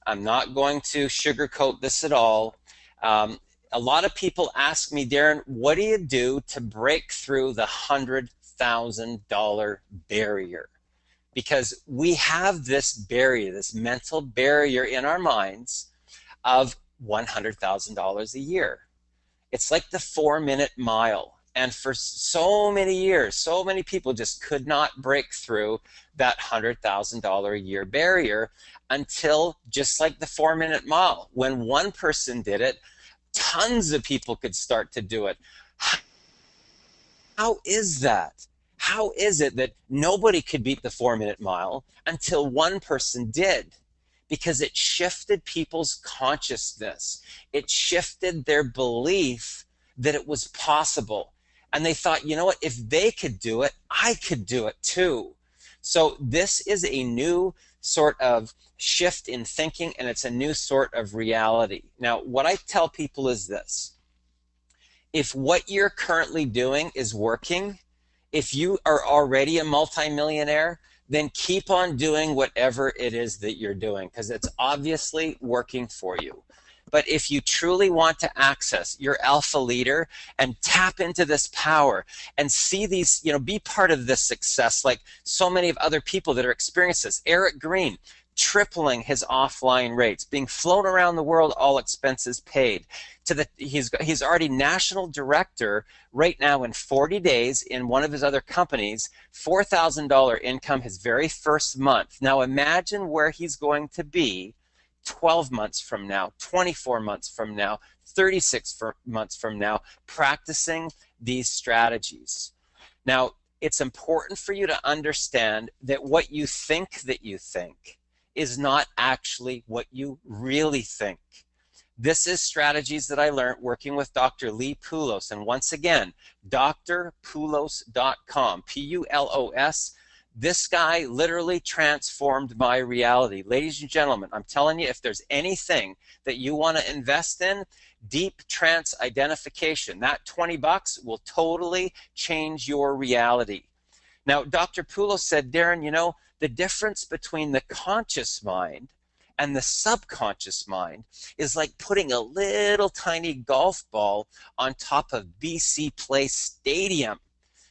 I'm not going to sugarcoat this at all. A lot of people ask me, Darren, what do you do to break through the $100,000 barrier? because we have this barrier, this mental barrier in our minds of $100,000 a year. It's like the 4-minute mile. And for so many years, so many people just could not break through that $100,000 a year barrier until, just like the 4-minute mile, when one person did it, tons of people could start to do it. How is that? How is it that nobody could beat the 4-minute mile until one person did? Because it shifted people's consciousness. It shifted their belief that it was possible. And they thought, you know what, if they could do it, I could do it too. So this is a new sort of shift in thinking, and it's a new sort of reality. Now, what I tell people is this. If what you're currently doing is working, if you are already a multimillionaire, then keep on doing whatever it is that you're doing, because it's obviously working for you. But if you truly want to access your alpha leader and tap into this power and see these, be part of this success, like so many of other people that are experiencing this. Eric Green, tripling his offline rates, being flown around the world, all expenses paid. He's already national director right now in 40 days in one of his other companies, $4,000 income his very first month. Now imagine where he's going to be 12 months from now, 24 months from now, 36 months from now, practicing these strategies. Now, it's important for you to understand that what you think is not actually what you really think. This is strategies that I learned working with Dr. Lee Poulos. And once again, drpoulos.com, P-U-L-O-S. This guy literally transformed my reality. Ladies and gentlemen, I'm telling you, if there's anything that you want to invest in, deep trance identification, that 20 bucks will totally change your reality. Now, Dr. Poulos said, Darren, the difference between the conscious mind and the subconscious mind is like putting a little tiny golf ball on top of BC Place Stadium.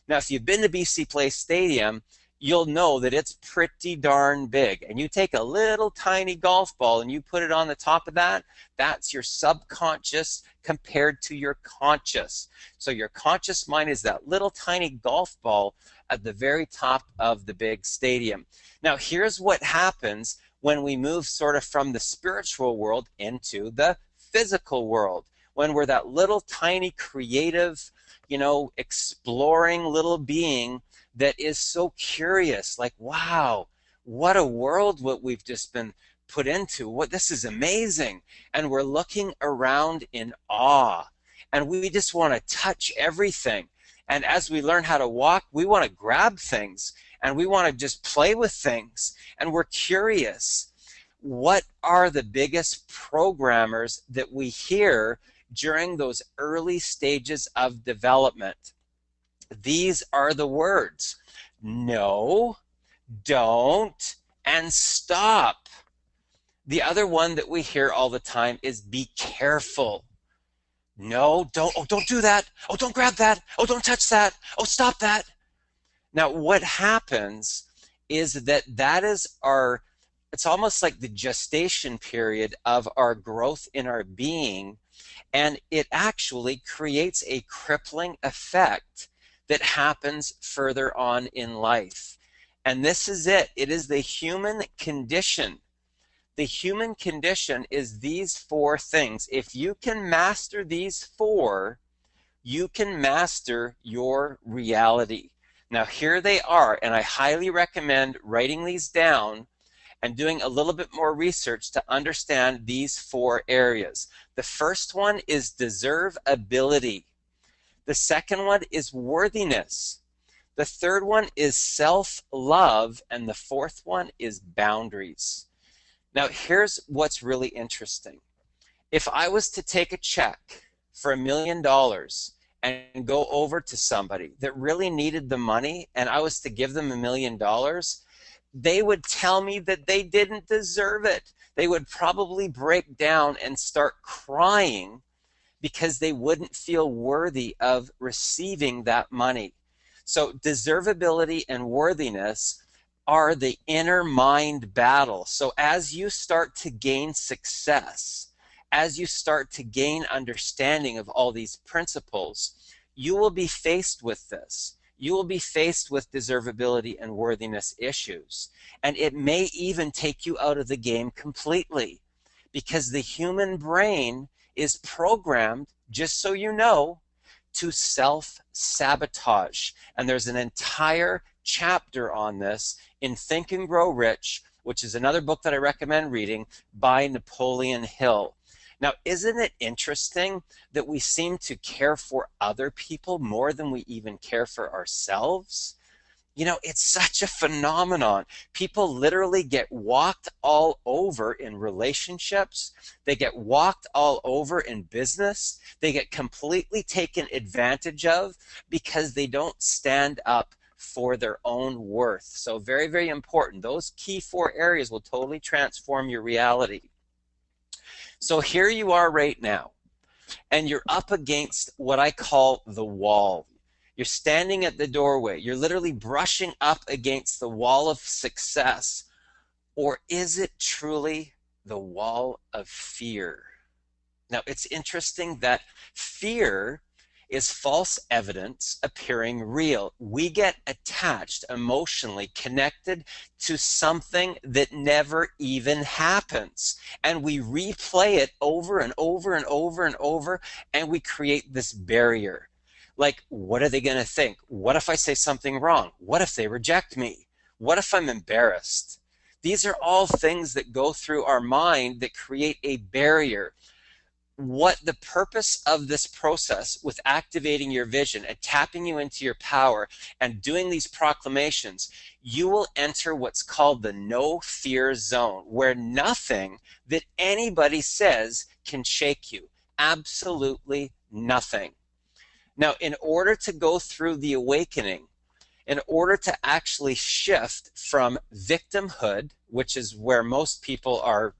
Now, if you've been to BC Place Stadium, you'll know that it's pretty darn big. And you take a little tiny golf ball and you put it on the top of that, that's your subconscious compared to your conscious. So your conscious mind is that little tiny golf ball at the very top of the big stadium. Now, here's what happens when we move sort of from the spiritual world into the physical world. When we're that little tiny creative, exploring little being that is so curious, like, wow, what a world what we've just been put into. This is amazing. And we're looking around in awe. And we just want to touch everything. And as we learn how to walk, we want to grab things. And we want to just play with things. And we're curious. What are the biggest programmers that we hear during those early stages of development? These are the words: no, don't, and stop. The other one that we hear all the time is be careful. No, don't, oh, don't do that. Oh, don't grab that. Oh, don't touch that. Oh, stop that. Now, what happens is that is it's almost like the gestation period of our growth in our being, and it actually creates a crippling effect that happens further on in life. And this is it. It is the human condition. The human condition is these 4 things. If you can master these 4, you can master your reality. Now, here they are, and I highly recommend writing these down and doing a little bit more research to understand these 4 areas. The first one is deservability. The second one is worthiness. The third one is self-love. And the fourth one is boundaries. Now, here's what's really interesting. If I was to take a check for $1 million and go over to somebody that really needed the money, and I was to give them $1 million, they would tell me that they didn't deserve it. They would probably break down and start crying because they wouldn't feel worthy of receiving that money. So deservability and worthiness are the inner mind battle. So as you start to gain success, as you start to gain understanding of all these principles, you will be faced with this. You will be faced with deservability and worthiness issues. And it may even take you out of the game completely, because the human brain is programmed, just so you know, to self-sabotage. And there's an entire chapter on this in Think and Grow Rich, which is another book that I recommend reading, by Napoleon Hill. Now, isn't it interesting that we seem to care for other people more than we even care for ourselves? You know, it's such a phenomenon. People literally get walked all over in relationships. They get walked all over in business. They get completely taken advantage of because they don't stand up for their own worth. So very, very important. Those key 4 areas will totally transform your reality. So here you are right now, and you're up against what I call the wall. You're standing at the doorway. You're literally brushing up against the wall of success. Or is it truly the wall of fear? Now, it's interesting that fear is false evidence appearing real. We get attached, emotionally connected to something that never even happens. And we replay it over and over and over and over, and we create this barrier. Like, what are they going to think? What if I say something wrong? What if they reject me? What if I'm embarrassed? These are all things that go through our mind that create a barrier. What the purpose of this process with activating your vision and tapping you into your power and doing these proclamations, you will enter what's called the no fear zone, where nothing that anybody says can shake you. Absolutely nothing. Now, in order to go through the awakening, in order to actually shift from victimhood, which is where most people are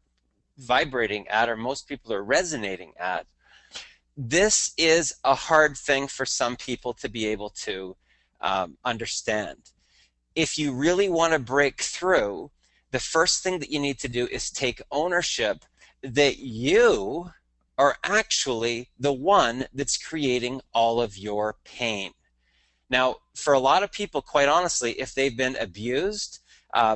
vibrating at, or most people are resonating at, this is a hard thing for some people to be able to understand. If you really want to break through, the first thing that you need to do is take ownership that you are actually the one that's creating all of your pain. Now, for a lot of people, quite honestly, if they've been abused,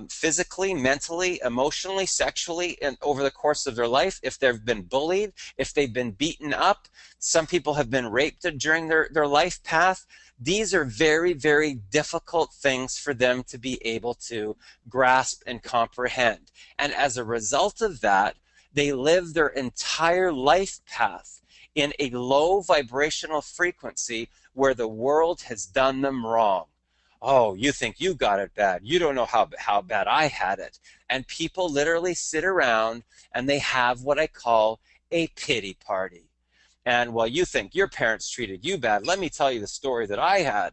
physically, mentally, emotionally, sexually, and over the course of their life, if they've been bullied, if they've been beaten up, some people have been raped during their life path, these are very, very difficult things for them to be able to grasp and comprehend. And as a result of that, they live their entire life path in a low vibrational frequency where the world has done them wrong. Oh, you think you got it bad. You don't know how bad I had it. And people literally sit around and they have what I call a pity party. And, well, you think your parents treated you bad. Let me tell you the story that I had.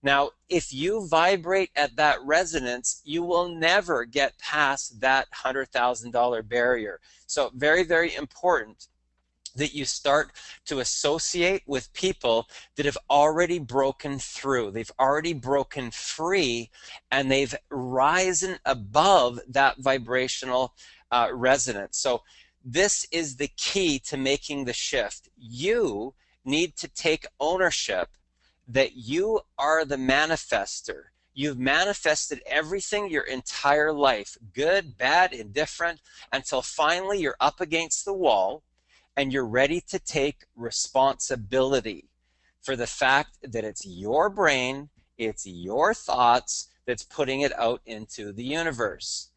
Now, if you vibrate at that resonance, you will never get past that $100,000 barrier. So very, very important that you start to associate with people that have already broken through. They've already broken free, and they've risen above that vibrational resonance. So this is the key to making the shift. You need to take ownership that you are the manifester. You've manifested everything your entire life, good, bad, indifferent, until finally you're up against the wall and you're ready to take responsibility for the fact that it's your brain, it's your thoughts that's putting it out into the universe.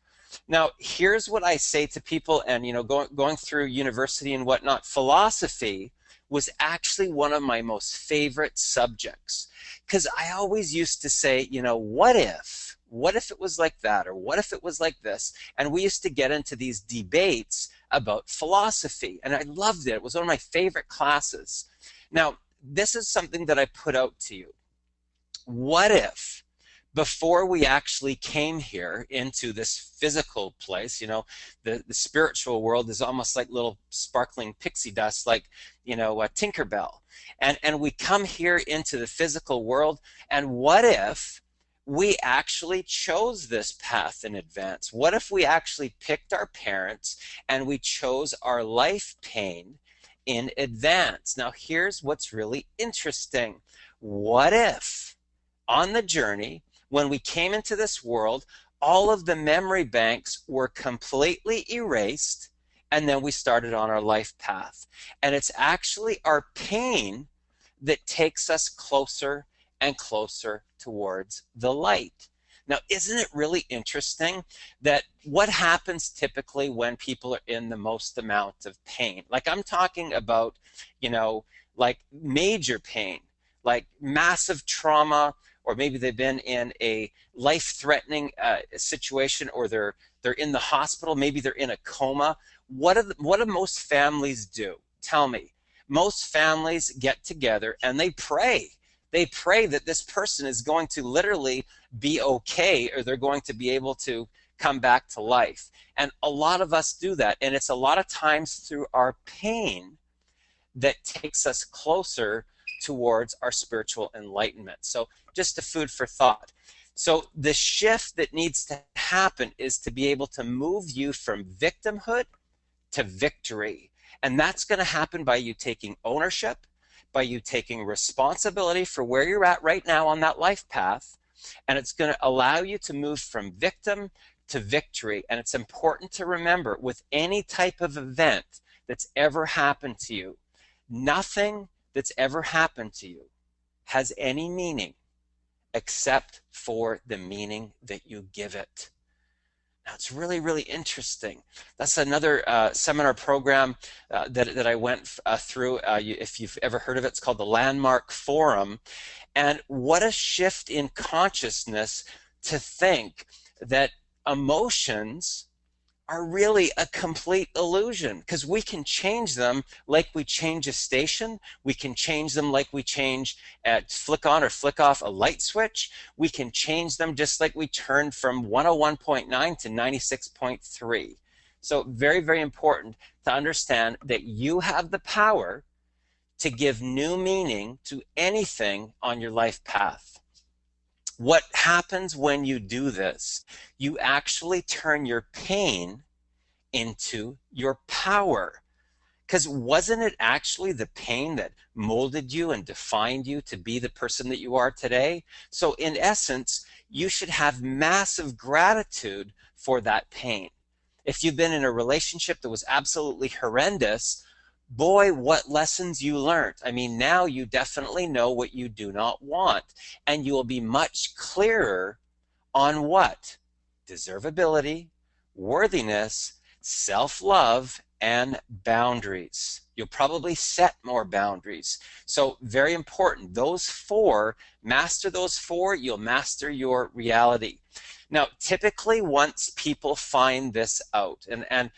Now, here's what I say to people, and going through university and whatnot, philosophy was actually one of my most favorite subjects, because I always used to say, what if? What if it was like that? Or what if it was like this? And we used to get into these debates about philosophy, and I loved it. It was one of my favorite classes. Now, this is something that I put out to you. What if, before we actually came here into this physical place, the spiritual world is almost like little sparkling pixie dust, like, a Tinkerbell. And we come here into the physical world, and what if we actually chose this path in advance? What if we actually picked our parents and we chose our life pain in advance? Now, here's what's really interesting. What if on the journey, when we came into this world, all of the memory banks were completely erased, and then we started on our life path? And it's actually our pain that takes us closer and closer towards the light. Now, isn't it really interesting that what happens typically when people are in the most amount of pain? Like, I'm talking about, like major pain, like massive trauma, or maybe they've been in a life-threatening situation, or they're in the hospital, maybe they're in a coma. What do most families do? Tell me. Most families get together and they pray. They pray that this person is going to literally be okay, or they're going to be able to come back to life. And a lot of us do that. And it's a lot of times through our pain that takes us closer towards our spiritual enlightenment. So just a food for thought. So the shift that needs to happen is to be able to move you from victimhood to victory. And that's going to happen by you taking ownership, by you taking responsibility for where you're at right now on that life path. And it's going to allow you to move from victim to victory. And it's important to remember, with any type of event that's ever happened to you, nothing that's ever happened to you has any meaning except for the meaning that you give it. Now, it's really, really interesting. That's another seminar program that I went through. If you've ever heard of it, it's called the Landmark Forum. And what a shift in consciousness to think that emotions are really a complete illusion, because we can change them like we change a station. We can change them like we change flick on or flick off a light switch. We can change them just like we turn from 101.9 to 96.3. So very, very important to understand that you have the power to give new meaning to anything on your life path. What happens when you do this? You actually turn your pain into your power. Because wasn't it actually the pain that molded you and defined you to be the person that you are today? So in essence, you should have massive gratitude for that pain. If you've been in a relationship that was absolutely horrendous, boy, what lessons you learned. I mean, now you definitely know what you do not want, and you will be much clearer on what? Deservability, worthiness, self-love, and boundaries. You'll probably set more boundaries. So very important. Those four, master those four, you'll master your reality. Now, typically once people find this out, and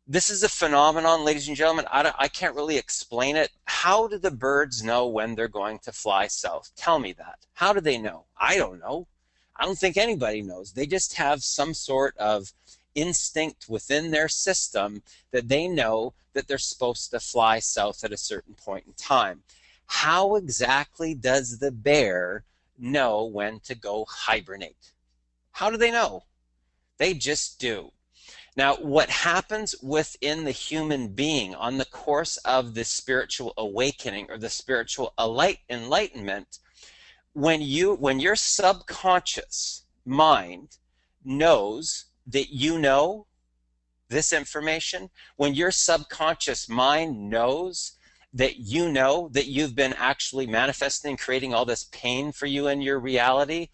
this is a phenomenon, ladies and gentlemen, I can't really explain it. How do the birds know when they're going to fly south? Tell me that. How do they know? I don't know. I don't think anybody knows. They just have some sort of instinct within their system that they know that they're supposed to fly south at a certain point in time. How exactly does the bear know when to go hibernate? How do they know? They just do. Now, what happens within the human being on the course of the spiritual awakening or the spiritual enlightenment, when your subconscious mind knows that you know this information, when your subconscious mind knows that you know that you've been actually manifesting, creating all this pain for you in your reality,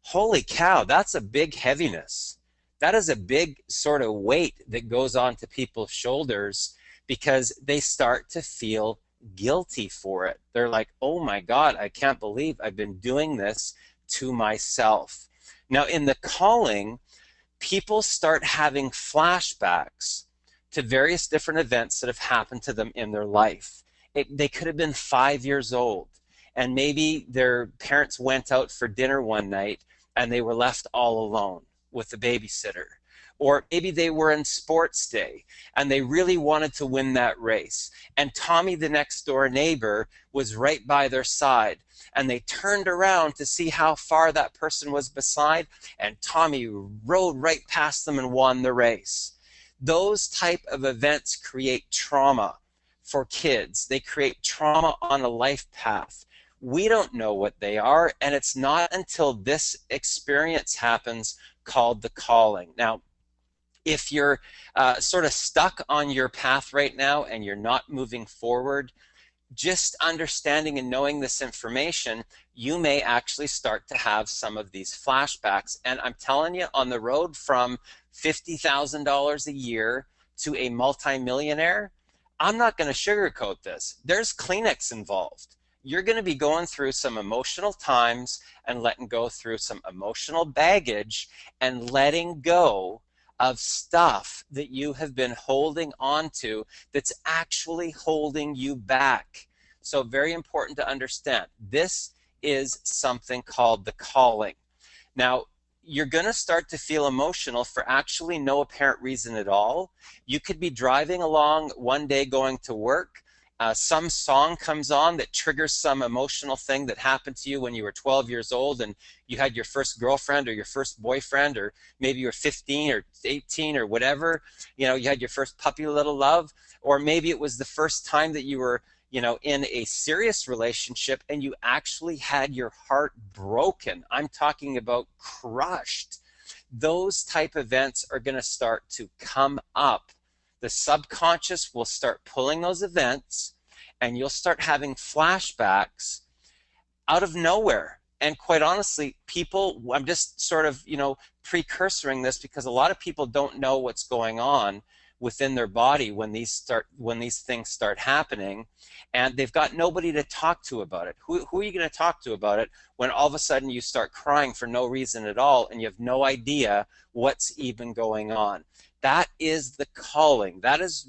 holy cow, that's a big heaviness. That is a big sort of weight that goes on to people's shoulders, because they start to feel guilty for it. They're like, oh my God, I can't believe I've been doing this to myself. Now, in the calling, people start having flashbacks to various different events that have happened to them in their life. They could have been 5 years old, and maybe their parents went out for dinner one night and they were left all alone with the babysitter. Or maybe they were in sports day and they really wanted to win that race. And Tommy, the next door neighbor, was right by their side. And they turned around to see how far that person was beside, and Tommy rode right past them and won the race. Those type of events create trauma for kids. They create trauma on a life path. We don't know what they are, and it's not until this experience happens called the calling. Now, if you're sort of stuck on your path right now and you're not moving forward, just understanding and knowing this information, you may actually start to have some of these flashbacks. And I'm telling you, on the road from $50,000 a year to a multimillionaire, I'm not going to sugarcoat this. There's Kleenex involved. You're going to be going through some emotional times and letting go through some emotional baggage and letting go of stuff that you have been holding on to that's actually holding you back. So very important to understand. This is something called the calling. Now, you're going to start to feel emotional for actually no apparent reason at all. You could be driving along one day going to work. Some song comes on that triggers some emotional thing that happened to you when you were 12 years old and you had your first girlfriend or your first boyfriend, or maybe you were 15 or 18 or whatever. You had your first puppy little love, or maybe it was the first time that you were in a serious relationship and you actually had your heart broken. I'm talking about crushed. Those type of events are going to start to come up. The subconscious will start pulling those events and you'll start having flashbacks out of nowhere. And quite honestly, people, I'm just sort of, precursoring this because a lot of people don't know what's going on within their body when these things start happening, and they've got nobody to talk to about it. Who are you going to talk to about it when all of a sudden you start crying for no reason at all and you have no idea what's even going on? That is the calling. That is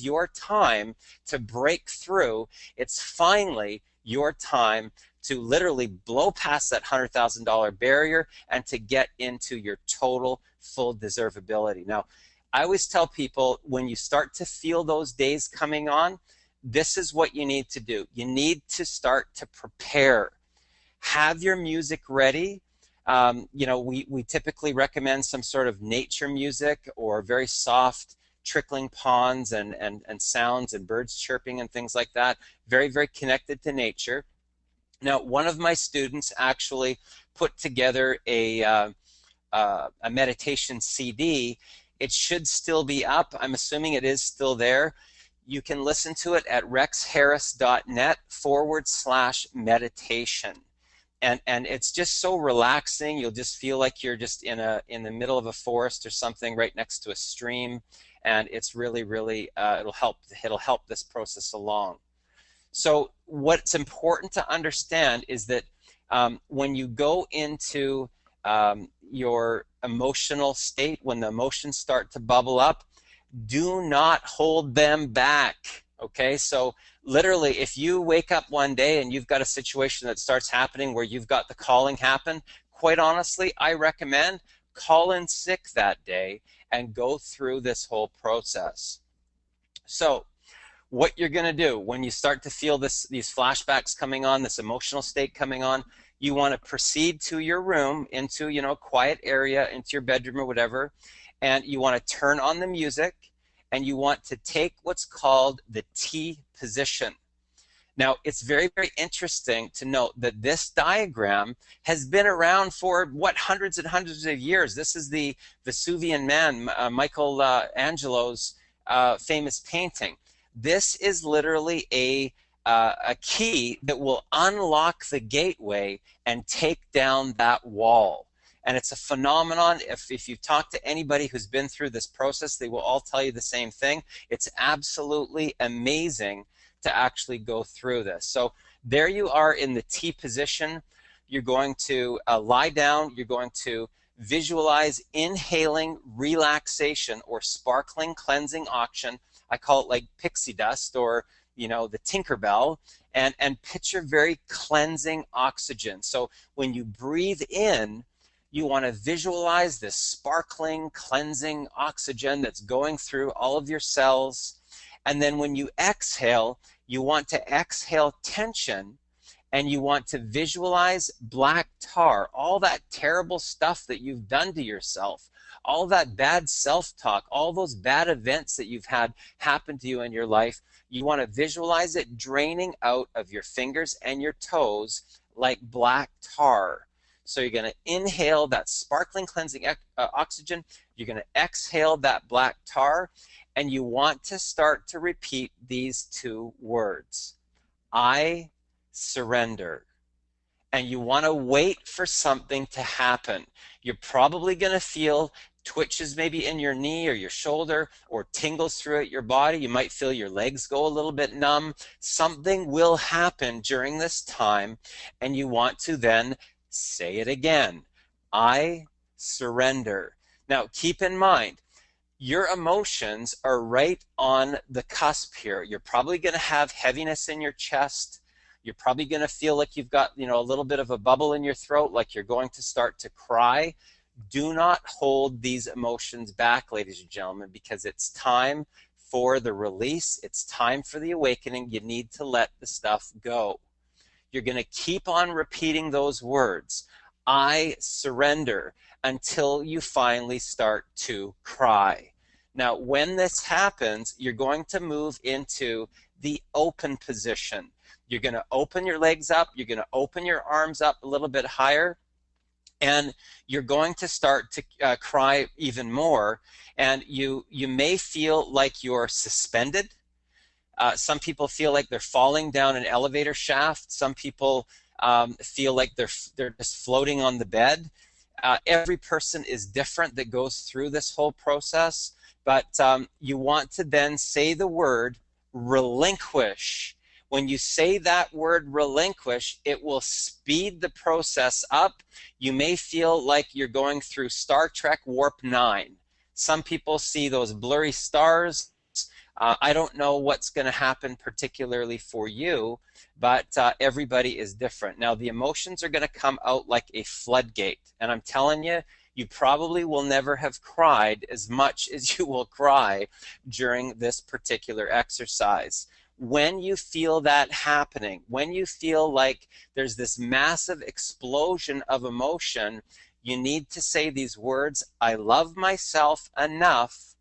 your time to break through. It's finally your time to literally blow past that $100,000 barrier and to get into your total full deservability. Now, I always tell people, when you start to feel those days coming on, this is what you need to do. You need to start to prepare. Have your music ready. We typically recommend some sort of nature music or very soft trickling ponds and sounds and birds chirping and things like that. Very, very connected to nature. Now, one of my students actually put together a meditation CD. It should still be up. I'm assuming it is still there. You can listen to it at rexharris.net/meditation. And it's just so relaxing. You'll just feel like you're just in the middle of a forest or something, right next to a stream, and it's really, really it'll help this process along. So what's important to understand is that when you go into your emotional state, when the emotions start to bubble up, do not hold them back. Okay, so literally, if you wake up one day and you've got a situation that starts happening where you've got the calling happen, quite honestly, I recommend call in sick that day and go through this whole process. So what you're going to do when you start to feel these flashbacks coming on, this emotional state coming on, you want to proceed to your room, into a quiet area, into your bedroom or whatever, and you want to turn on the music, and you want to take what's called the T position. Now, it's very, very interesting to note that this diagram has been around for, hundreds and hundreds of years. This is the Vesuvian Man, Michelangelo's famous painting. This is literally a key that will unlock the gateway and take down that wall. And it's a phenomenon. If you've talked to anybody who's been through this process, they will all tell you the same thing. It's absolutely amazing to actually go through this. So there you are in the T position. You're going to lie down. You're going to visualize inhaling relaxation or sparkling cleansing oxygen. I call it like pixie dust, or the Tinkerbell, and picture very cleansing oxygen. So when you breathe in, You want to visualize this sparkling, cleansing oxygen that's going through all of your cells. And then when you exhale, you want to exhale tension, and you want to visualize black tar, all that terrible stuff that you've done to yourself, all that bad self-talk, all those bad events that you've had happen to you in your life. You want to visualize it draining out of your fingers and your toes like black tar. So you're going to inhale that sparkling, cleansing oxygen. You're going to exhale that black tar, and you want to start to repeat these two words: I surrender. And you want to wait for something to happen. You're probably going to feel twitches maybe in your knee or your shoulder, or tingles throughout your body. You might feel your legs go a little bit numb. Something will happen during this time, and you want to then say it again: I surrender. Now, keep in mind, your emotions are right on the cusp here. You're probably going to have heaviness in your chest. You're probably going to feel like you've got, a little bit of a bubble in your throat, like you're going to start to cry. Do not hold these emotions back, ladies and gentlemen, because it's time for the release. It's time for the awakening. You need to let the stuff go. You're going to keep on repeating those words: I surrender, until you finally start to cry. Now, when this happens, you're going to move into the open position. You're going to open your legs up. You're going to open your arms up a little bit higher. And you're going to start to cry even more. And you may feel like you're suspended. Some people feel like they're falling down an elevator shaft. Some people feel like they're just floating on the bed. Every person is different that goes through this whole process. But you want to then say the word relinquish. When you say that word relinquish, it will speed the process up. You may feel like you're going through Star Trek Warp 9. Some people see those blurry stars. I don't know what's going to happen particularly for you, but everybody is different. Now, the emotions are going to come out like a floodgate. And I'm telling you, you probably will never have cried as much as you will cry during this particular exercise. When you feel that happening, when you feel like there's this massive explosion of emotion, you need to say these words: I love myself enough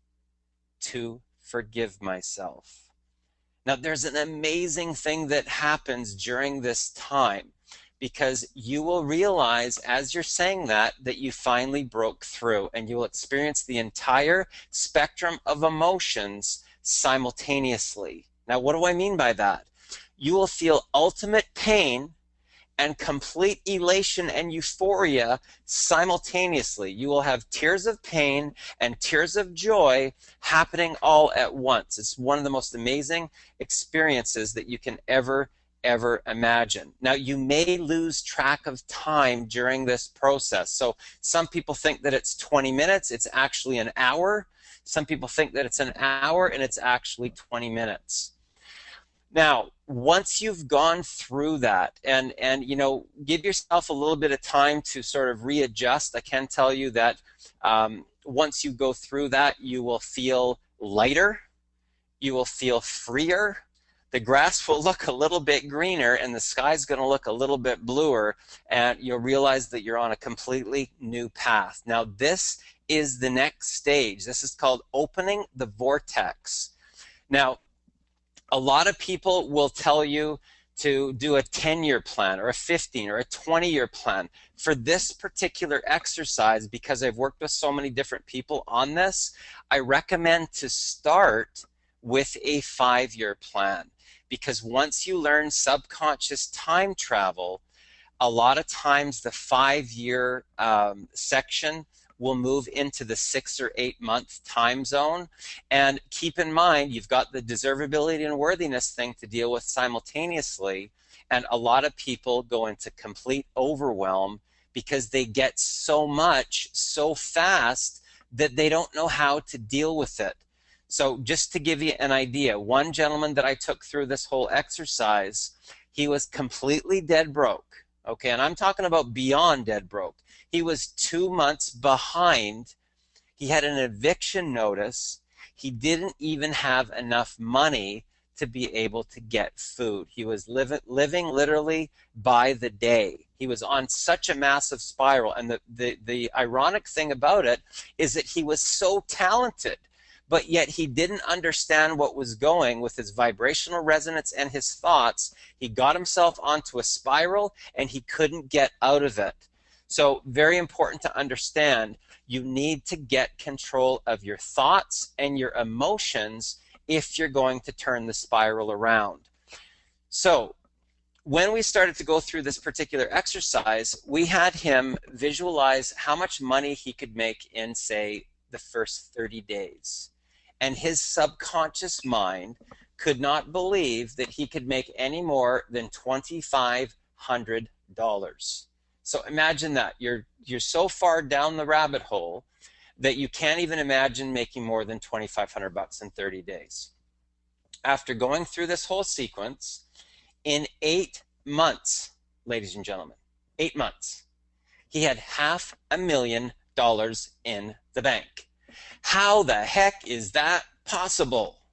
to forgive myself. Now, there's an amazing thing that happens during this time, because you will realize as you're saying that you finally broke through, and you will experience the entire spectrum of emotions simultaneously. Now, what do I mean by that? You will feel ultimate pain and complete elation and euphoria simultaneously. You will have tears of pain and tears of joy happening all at once. It's one of the most amazing experiences that you can ever imagine. Now, you may lose track of time during this process. So some people think that it's 20 minutes. It's actually an hour. Some people think that it's an hour, and it's actually 20 minutes. Now, once you've gone through that, and give yourself a little bit of time to sort of readjust, I can tell you that once you go through that, you will feel lighter, you will feel freer, the grass will look a little bit greener, and the sky's going to look a little bit bluer, and you'll realize that you're on a completely new path. Now, this is the next stage. This is called opening the vortex. Now, a lot of people will tell you to do a 10-year plan or a 15 or a 20-year plan. For this particular exercise, because I've worked with so many different people on this, I recommend to start with a 5-year plan. Because once you learn subconscious time travel, a lot of times the 5-year section will move into the 6 or 8 month time zone. And keep in mind, you've got the deservability and worthiness thing to deal with simultaneously. And a lot of people go into complete overwhelm because they get so much so fast that they don't know how to deal with it. So just to give you an idea, one gentleman that I took through this whole exercise, he was completely dead broke. Okay, and I'm talking about beyond dead broke. He was 2 months behind. He had an eviction notice. He didn't even have enough money to be able to get food. He was living literally by the day. He was on such a massive spiral. And the ironic thing about it is that he was so talented, but yet he didn't understand what was going with his vibrational resonance and his thoughts. He got himself onto a spiral and he couldn't get out of it. So very important to understand, you need to get control of your thoughts and your emotions if you're going to turn the spiral around. So when we started to go through this particular exercise, we had him visualize how much money he could make in, say, the first 30 days. And his subconscious mind could not believe that he could make any more than $2,500. So imagine that. You're so far down the rabbit hole that you can't even imagine making more than 2,500 bucks in 30 days. After going through this whole sequence, in 8 months, ladies and gentlemen, 8 months, he had $500,000 in the bank. How the heck is that possible?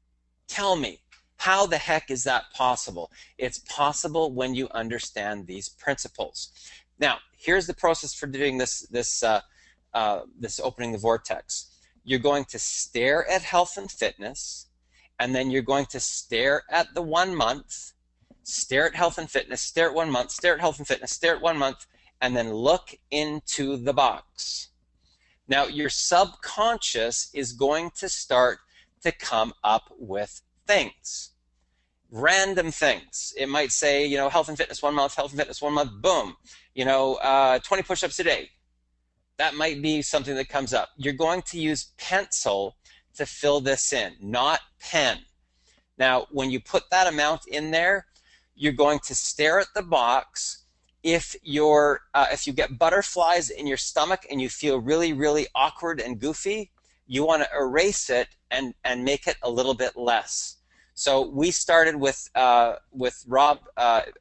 Tell me, how the heck is that possible? It's possible when you understand these principles. Now, here's the process for doing this opening the vortex. You're going to stare at health and fitness, and then you're going to stare at the 1 month, stare at health and fitness, stare at 1 month, stare at health and fitness, stare at 1 month, and then look into the box. Now, your subconscious is going to start to come up with things, random things. It might say, health and fitness 1 month, health and fitness 1 month, boom, 20 push-ups a day. That might be something that comes up. You're going to use pencil to fill this in, not pen. Now, when you put that amount in there, you're going to stare at the box. If you get butterflies in your stomach and you feel really, really awkward and goofy, you want to erase it and make it a little bit less. So we started with Rob at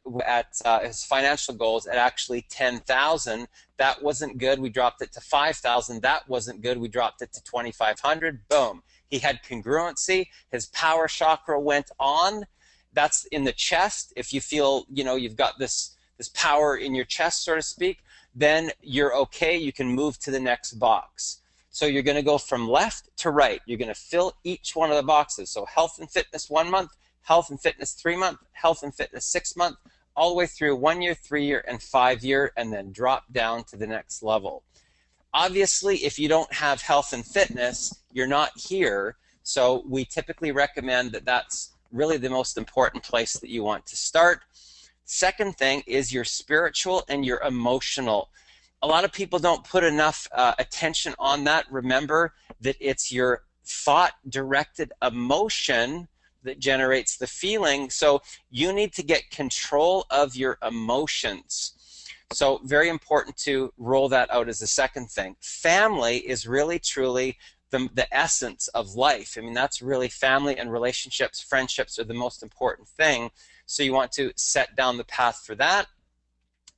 his financial goals at actually 10,000. That wasn't good. We dropped it to 5,000. That wasn't good. We dropped it to 2,500. Boom. He had congruency. His power chakra went on. That's in the chest. If you feel, you've got this power in your chest, so to speak, then you're okay. You can move to the next box. So you're going to go from left to right. You're going to fill each one of the boxes. So health and fitness 1 month, health and fitness 3 month, health and fitness 6 month, all the way through 1 year, 3 year, and 5 year, and then drop down to the next level. Obviously, if you don't have health and fitness, you're not here. So we typically recommend that that's really the most important place that you want to start. Second thing is your spiritual and your emotional. A lot of people don't put enough attention on that. Remember that it's your thought-directed emotion that generates the feeling. So you need to get control of your emotions. So very important to roll that out as a second thing. Family is really, truly the essence of life. I mean, that's really family and relationships, friendships are the most important thing. So you want to set down the path for that.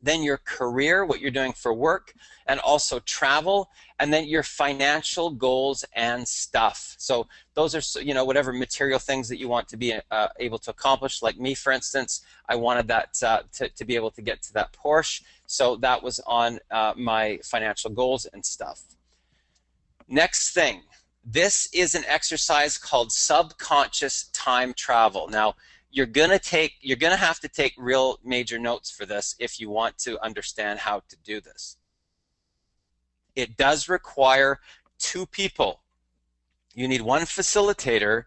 Then your career, what you're doing for work, and also travel, and then your financial goals and stuff. So those are, whatever material things that you want to be able to accomplish. Like me, for instance, I wanted that to be able to get to that Porsche. So that was on my financial goals and stuff. Next thing, this is an exercise called subconscious time travel. Now, you're gonna have to take real major notes for this if you want to understand how to do this. It does require 2 people. You need 1 facilitator,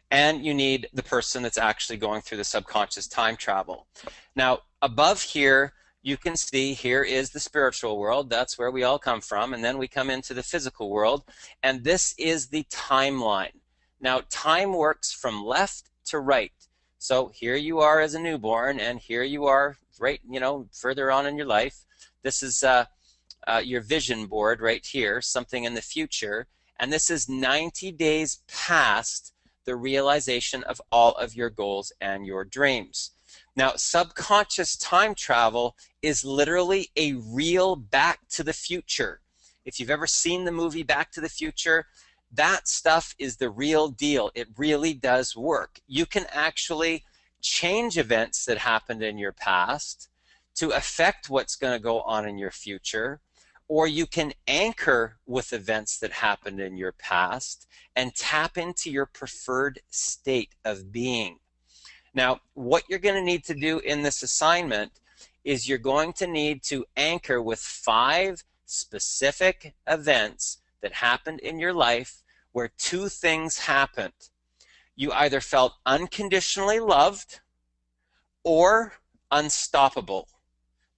and you need the person that's actually going through the subconscious time travel. Now, above here, you can see here is the spiritual world. That's where we all come from, and then we come into the physical world, and this is the timeline. Now, time works from left to right. So here you are as a newborn, and here you are right, further on in your life. This is your vision board right here, something in the future, and this is 90 days past the realization of all of your goals and your dreams. Now, subconscious time travel is literally a real Back to the Future. If you've ever seen the movie Back to the Future, that stuff is the real deal. It really does work. You can actually change events that happened in your past to affect what's going to go on in your future, or you can anchor with events that happened in your past and tap into your preferred state of being. Now, what you're going to need to do in this assignment is you're going to need to anchor with 5 specific events that happened in your life where 2 things happened. You either felt unconditionally loved or unstoppable.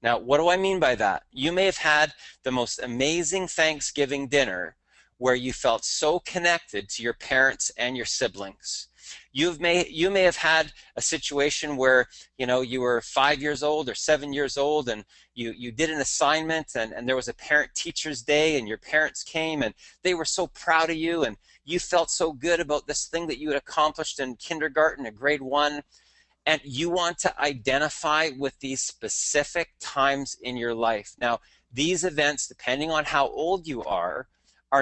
Now, what do I mean by that? You may have had the most amazing Thanksgiving dinner where you felt so connected to your parents and your siblings. You may have had a situation where you were 5 years old or 7 years old, and you did an assignment, and there was a parent teachers day, and your parents came and they were so proud of you, and you felt so good about this thing that you had accomplished in kindergarten or grade 1. And you want to identify with these specific times in your life. Now, these events, depending on how old you are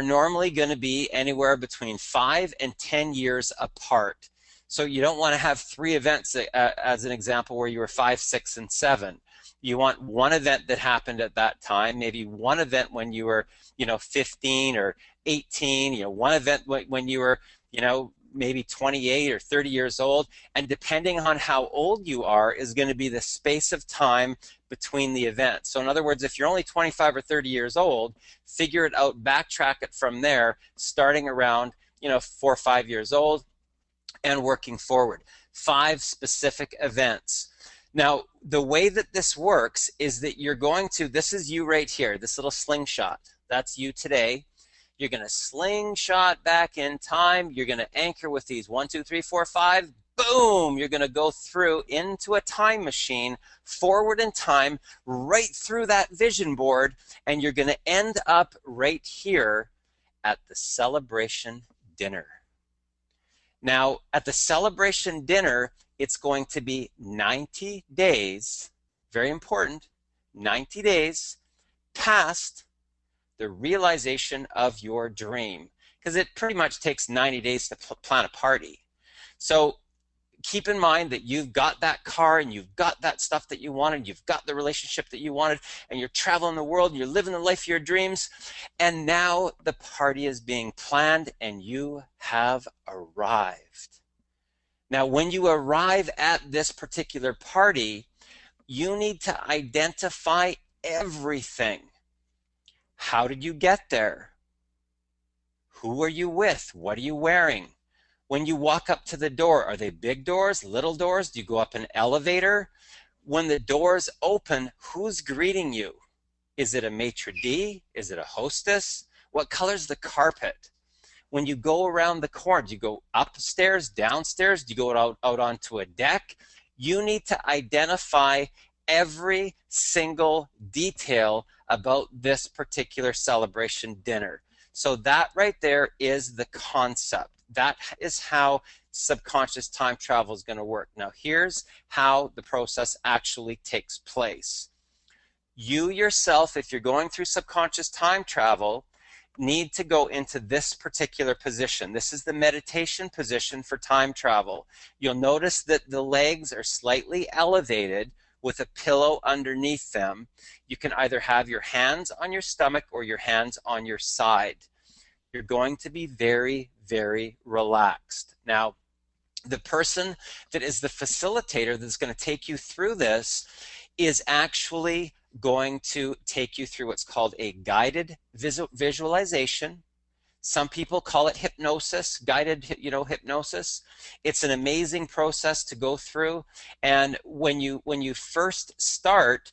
normally going to be anywhere between 5 and 10 years apart. So you don't want to have 3 events as an example where you were 5, 6, and 7. You want one event that happened at that time, maybe one event when you were 15 or 18, one event when you were maybe 28 or 30 years old, and depending on how old you are is going to be the space of time between the events. So in other words, if you're only 25 or 30 years old, figure it out, backtrack it from there, starting around 4 or 5 years old and working forward. 5 specific events. Now, the way that this works is that you're going to, this is you right here, this little slingshot. That's you today. You're going to slingshot back in time. You're going to anchor with these 1, 2, 3, 4, 5. Boom! You're going to go through into a time machine, forward in time, right through that vision board, and you're going to end up right here at the celebration dinner. Now, at the celebration dinner, it's going to be 90 days, very important, 90 days past the realization of your dream, because it pretty much takes 90 days to plan a party. So keep in mind that you've got that car and you've got that stuff that you wanted, you've got the relationship that you wanted, and you're traveling the world and you're living the life of your dreams, and now the party is being planned and you have arrived. Now, when you arrive at this particular party, you need to identify everything. How did you get there? Who are you with? What are you wearing? When you walk up to the door, are they big doors, little doors? Do you go up an elevator? When the doors open, who's greeting you? Is it a maitre d'? Is it a hostess? What color's the carpet? When you go around the corner, do you go upstairs, downstairs? Do you go out onto a deck? You need to identify every single detail about this particular celebration dinner. So that right there is the concept. That is how subconscious time travel is going to work. Now here's how the process actually takes place. You yourself, if you're going through subconscious time travel, need to go into this particular position. This is the meditation position for time travel. You'll notice that the legs are slightly elevated with a pillow underneath them. You can either have your hands on your stomach or your hands on your side. You're going to be very, very relaxed. Now, the person that is the facilitator that's going to take you through this is actually going to take you through what's called a guided visualization. Some people call it hypnosis, guided hypnosis. It's an amazing process to go through. And when you first start,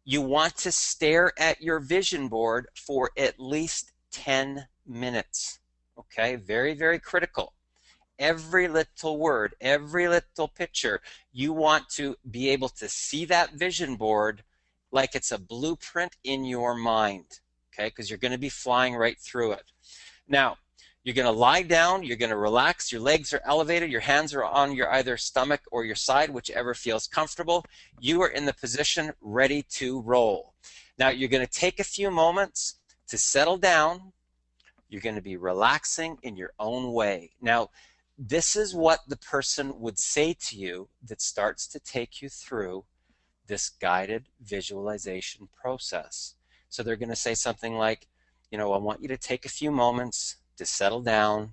you want to stare at your vision board for at least 10 minutes. Okay, very, very critical. Every little word, every little picture, you want to be able to see that vision board like it's a blueprint in your mind, okay, because you're going to be flying right through it. Now, You're going to lie down, you're going to relax, your legs are elevated, your hands are on your either stomach or your side, whichever feels comfortable. You are in the position ready to roll. Now you're going to take a few moments to settle down. You're going to be relaxing in your own way. Now, this is what the person would say to you that starts to take you through this guided visualization process. So they're going to say something like, I want you to take a few moments to settle down,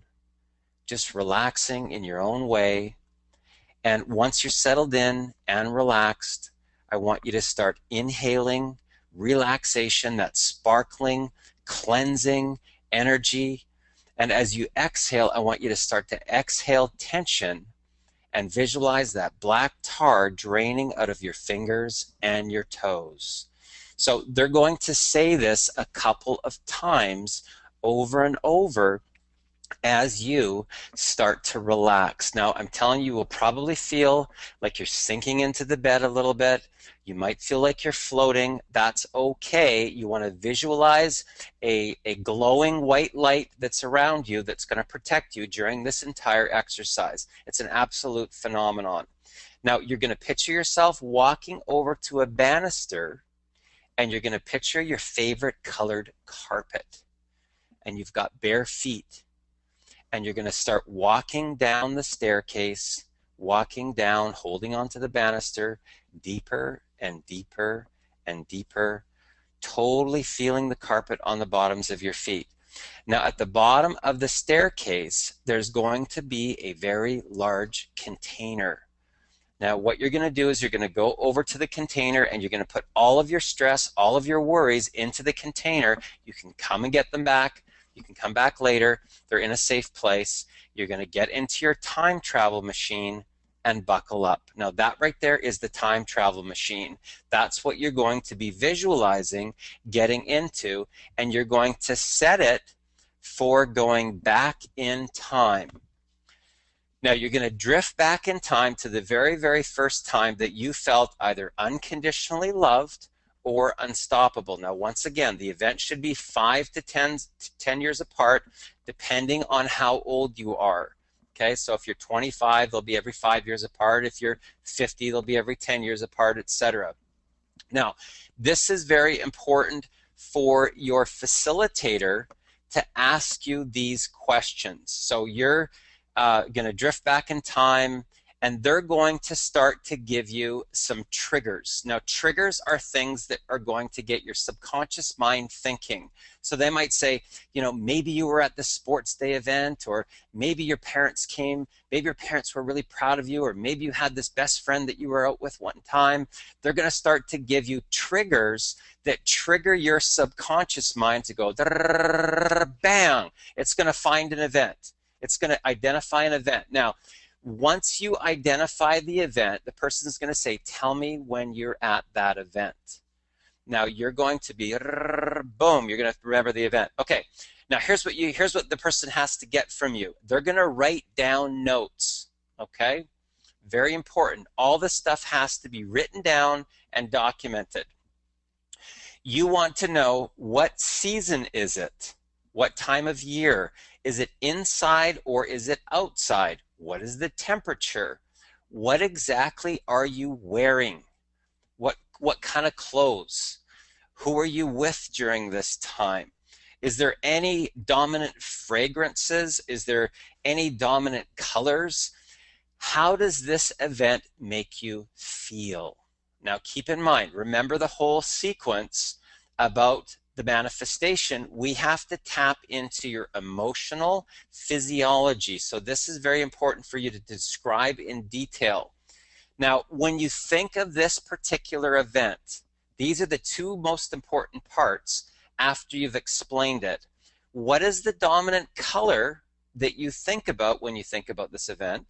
just relaxing in your own way. And once you're settled in and relaxed, I want you to start inhaling relaxation, that sparkling, cleansing energy. And as you exhale, I want you to start to exhale tension and visualize that black tar draining out of your fingers and your toes. So they're going to say this a couple of times over and over as you start to relax. Now, I'm telling you, you will probably feel like you're sinking into the bed a little bit. You might feel like you're floating. That's okay. You want to visualize a glowing white light that's around you that's going to protect you during this entire exercise. It's an absolute phenomenon. Now, you're going to picture yourself walking over to a banister, and you're going to picture your favorite colored carpet. And you've got bare feet. And you're going to start walking down the staircase, walking down, holding onto the banister, deeper and deeper and deeper, totally feeling the carpet on the bottoms of your feet. Now, at the bottom of the staircase, there's going to be a very large container. Now, what you're going to do is you're going to go over to the container and you're going to put all of your stress, all of your worries into the container. You can come and get them back. You can come back later. They're in a safe place. You're going to get into your time travel machine and buckle up. Now, that right there is the time travel machine. That's what you're going to be visualizing getting into, and you're going to set it for going back in time. Now, you're going to drift back in time to the very, very first time that you felt either unconditionally loved or unstoppable. Now, once again, the event should be 5 to 10 years apart, depending on how old you are. Okay, so if you're 25, they'll be every 5 years apart. If you're 50, they'll be every 10 years apart, etc. Now, this is very important for your facilitator to ask you these questions. So you're going to drift back in time, and they're going to start to give you some triggers. Now, triggers are things that are going to get your subconscious mind thinking. So they might say, maybe you were at the sports day event, or maybe your parents came, maybe your parents were really proud of you, or maybe you had this best friend that you were out with one time. They're going to start to give you triggers that trigger your subconscious mind to go, bang, it's going to find an event. It's going to identify an event. Now, once you identify the event, the person is going to say, tell me when you're at that event. Now, you're going to be, boom, you're going to remember the event. Okay, now here's what the person has to get from you. They're going to write down notes, okay? Very important. All this stuff has to be written down and documented. You want to know, what season is it? What time of year? Is it inside or is it outside? What is the temperature? What exactly are you wearing? What kind of clothes? Who are you with during this time? Is there any dominant fragrances? Is there any dominant colors? How does this event make you feel? Now, keep in mind, remember the whole sequence about the manifestation. We have to tap into your emotional physiology. So this is very important for you to describe in detail. Now, when you think of this particular event, these are the two most important parts after you've explained it. What is the dominant color that you think about when you think about this event?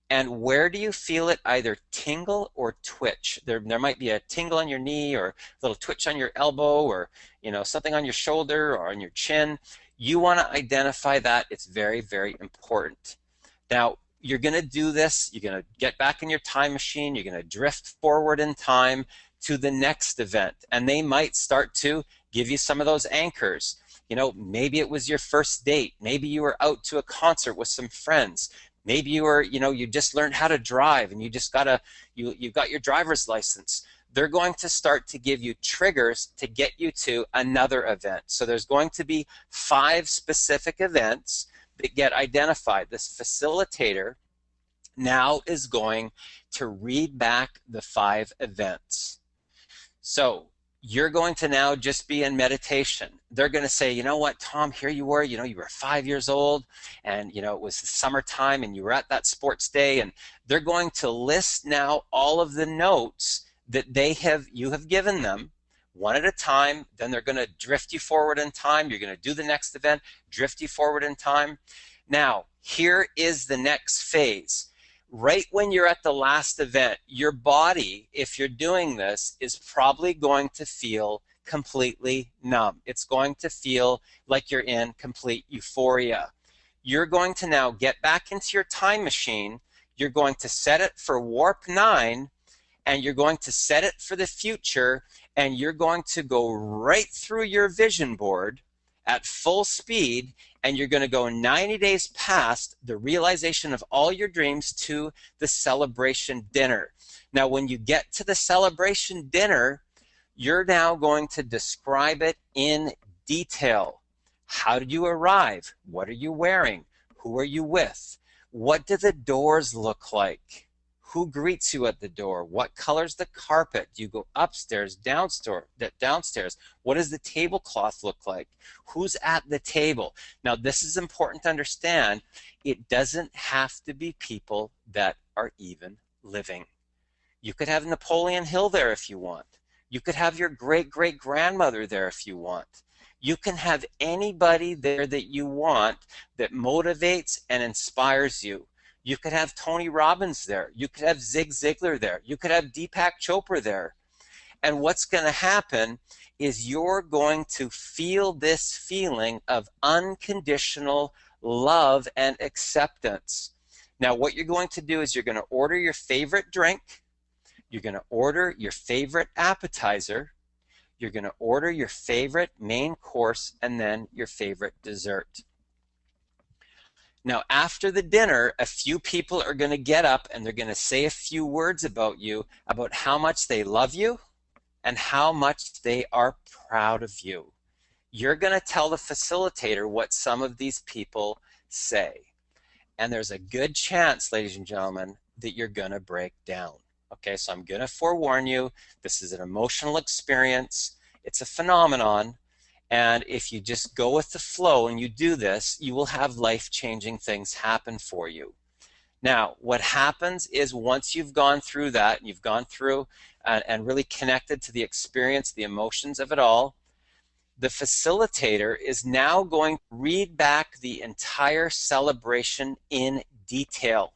And where do you feel it either tingle or twitch? There might be a tingle on your knee, or a little twitch on your elbow, or something on your shoulder or on your chin. You want to identify that. It's very, very important. Now, you're going to do this. You're going to get back in your time machine. You're going to drift forward in time to the next event. And they might start to give you some of those anchors. Maybe it was your first date. Maybe you were out to a concert with some friends. Maybe you just learned how to drive and you got your driver's license. They're going to start to give you triggers to get you to another event. So there's going to be 5 specific events that get identified. This facilitator now is going to read back the 5 events. So you're going to now just be in meditation. They're going to say, you know what, Tom, here you were, you were 5 years old and, it was the summertime and you were at that sports day, and they're going to list now all of the notes that you have given them one at a time. Then they're going to drift you forward in time. You're going to do the next event, drift you forward in time. Now, here is the next phase. Right when you're at the last event, your body, if you're doing this, is probably going to feel completely numb. It's going to feel like you're in complete euphoria. You're going to now get back into your time machine. You're going to set it for warp 9, and you're going to set it for the future, and you're going to go right through your vision board at full speed, and you're going to go 90 days past the realization of all your dreams to the celebration dinner. Now, when you get to the celebration dinner, you're now going to describe it in detail. How did you arrive? What are you wearing? Who are you with? What do the doors look like? Who greets you at the door? What color's the carpet? Do you go upstairs, downstairs? What does the tablecloth look like? Who's at the table? Now, this is important to understand. It doesn't have to be people that are even living. You could have Napoleon Hill there if you want. You could have your great-great-grandmother there if you want. You can have anybody there that you want that motivates and inspires you. You could have Tony Robbins there. You could have Zig Ziglar there. You could have Deepak Chopra there. And what's going to happen is you're going to feel this feeling of unconditional love and acceptance. Now, what you're going to do is you're going to order your favorite drink. You're going to order your favorite appetizer. You're going to order your favorite main course and then your favorite dessert. Now, after the dinner, a few people are going to get up and they're going to say a few words about you, about how much they love you and how much they are proud of you. You're going to tell the facilitator what some of these people say. And there's a good chance, ladies and gentlemen, that you're going to break down. Okay, so I'm going to forewarn you. This is an emotional experience. It's a phenomenon. And if you just go with the flow and you do this, you will have life-changing things happen for you. Now, what happens is once you've gone through that, and you've gone through and really connected to the experience, the emotions of it all, the facilitator is now going to read back the entire celebration in detail.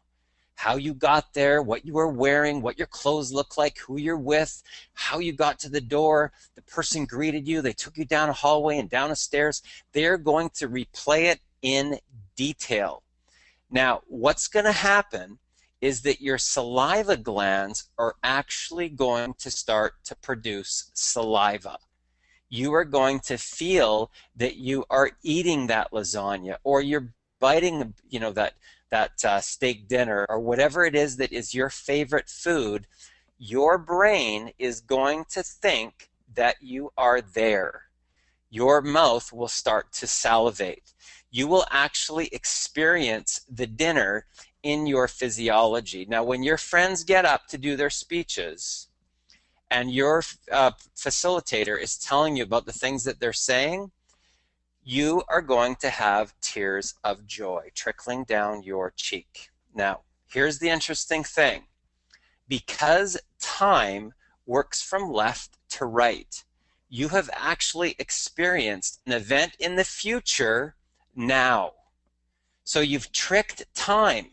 How you got there, what you were wearing, what your clothes look like, who you're with, how you got to the door, the person greeted you, they took you down a hallway and down a stairs. They're going to replay it in detail. Now, what's going to happen is that your saliva glands are actually going to start to produce saliva. You are going to feel that you are eating that lasagna, or you're biting, that steak dinner, or whatever it is that is your favorite food. Your brain is going to think that you are there. Your mouth will start to salivate. You will actually experience the dinner in your physiology. Now, when your friends get up to do their speeches and your facilitator is telling you about the things that they're saying, you are going to have tears of joy trickling down your cheek. Now, here's the interesting thing. Because time works from left to right, you have actually experienced an event in the future now. So you've tricked time.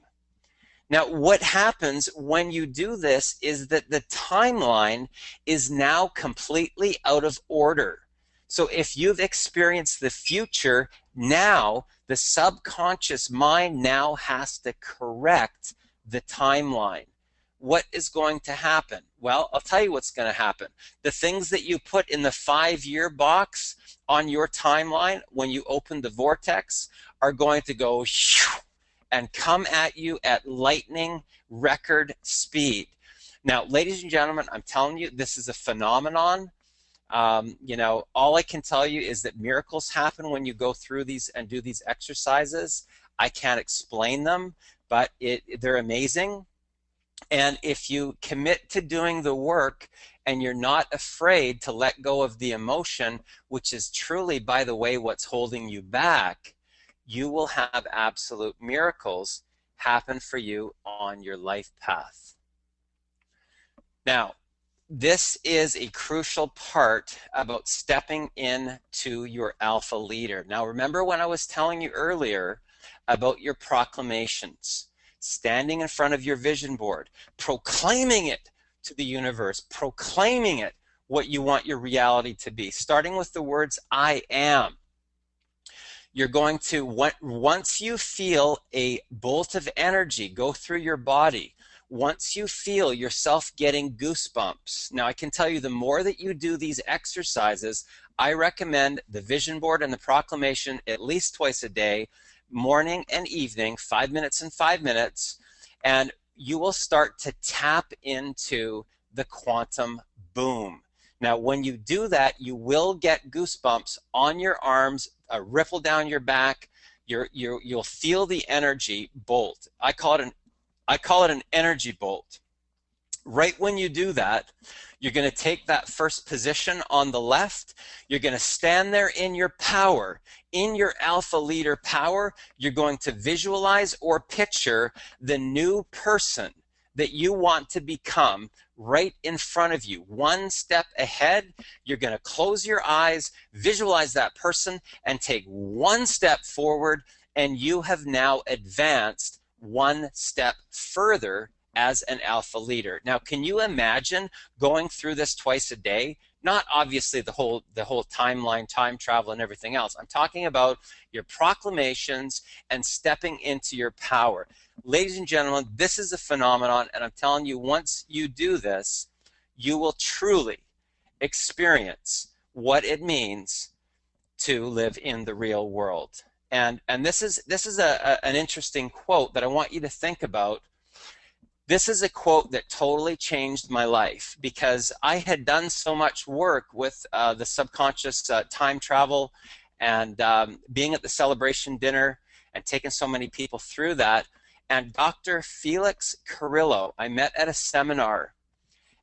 Now, what happens when you do this is that the timeline is now completely out of order. So if you've experienced the future now, the subconscious mind now has to correct the timeline. what is going to happen? Well, I'll tell you what's going to happen. The things that you put in the 5-year box on your timeline when you open the vortex are going to go and come at you at lightning record speed. Now, ladies and gentlemen, I'm telling you, this is a phenomenon. All I can tell you is that miracles happen when you go through these and do these exercises. I can't explain them, but they're amazing. And if you commit to doing the work and you're not afraid to let go of the emotion, which is truly, by the way, what's holding you back, you will have absolute miracles happen for you on your life path. Now, this is a crucial part about stepping into your alpha leader. Now, remember when I was telling you earlier about your proclamations, standing in front of your vision board, proclaiming it to the universe, proclaiming it what you want your reality to be, starting with the words, I am. You're going to, once you feel a bolt of energy go through your body, once you feel yourself getting goosebumps. Now, I can tell you the more that you do these exercises, I recommend the vision board and the proclamation at least twice a day, morning and evening, 5 minutes and 5 minutes, and you will start to tap into the quantum boom. Now, when you do that, you will get goosebumps on your arms, a ripple down your back. You'll feel the energy bolt. I call it an energy bolt. Right when you do that, you're going to take that first position on the left. You're going to stand there in your power, in your alpha leader power. You're going to visualize or picture the new person that you want to become right in front of you, one step ahead. You're going to close your eyes, visualize that person, and take one step forward, and you have now advanced one step further as an alpha leader. Now, can you imagine going through this twice a day? Not obviously the whole timeline, time travel, and everything else. I'm talking about your proclamations and stepping into your power. Ladies and gentlemen, this is a phenomenon, and I'm telling you, once you do this, you will truly experience what it means to live in the real world. And this is an interesting quote that I want you to think about. This is a quote that totally changed my life, because I had done so much work with the subconscious time travel and being at the celebration dinner and taking so many people through that. And Dr. Felix Carrillo, I met at a seminar,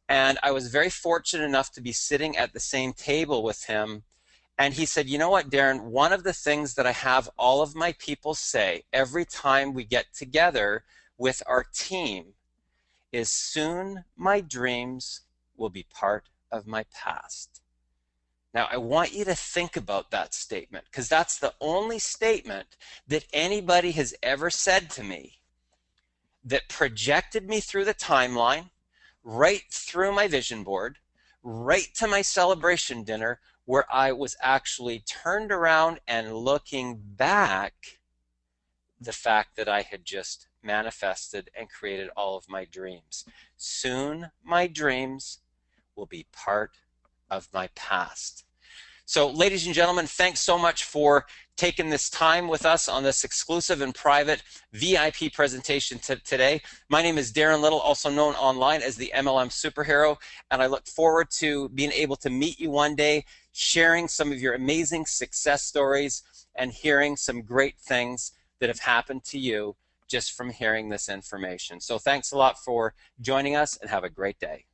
and I was very fortunate enough to be sitting at the same table with him. And he said, you know what, Darren, one of the things that I have all of my people say every time we get together with our team is, soon my dreams will be part of my past. Now, I want you to think about that statement, because that's the only statement that anybody has ever said to me that projected me through the timeline, right through my vision board, right to my celebration dinner, where I was actually turned around and looking back the fact that I had just manifested and created all of my dreams. Soon my dreams will be part of my past. So, ladies and gentlemen, thanks so much for taking this time with us on this exclusive and private VIP presentation today. My name is Darren Little, also known online as the MLM Superhero, and I look forward to being able to meet you one day, sharing some of your amazing success stories and hearing some great things that have happened to you just from hearing this information. So thanks a lot for joining us, and have a great day.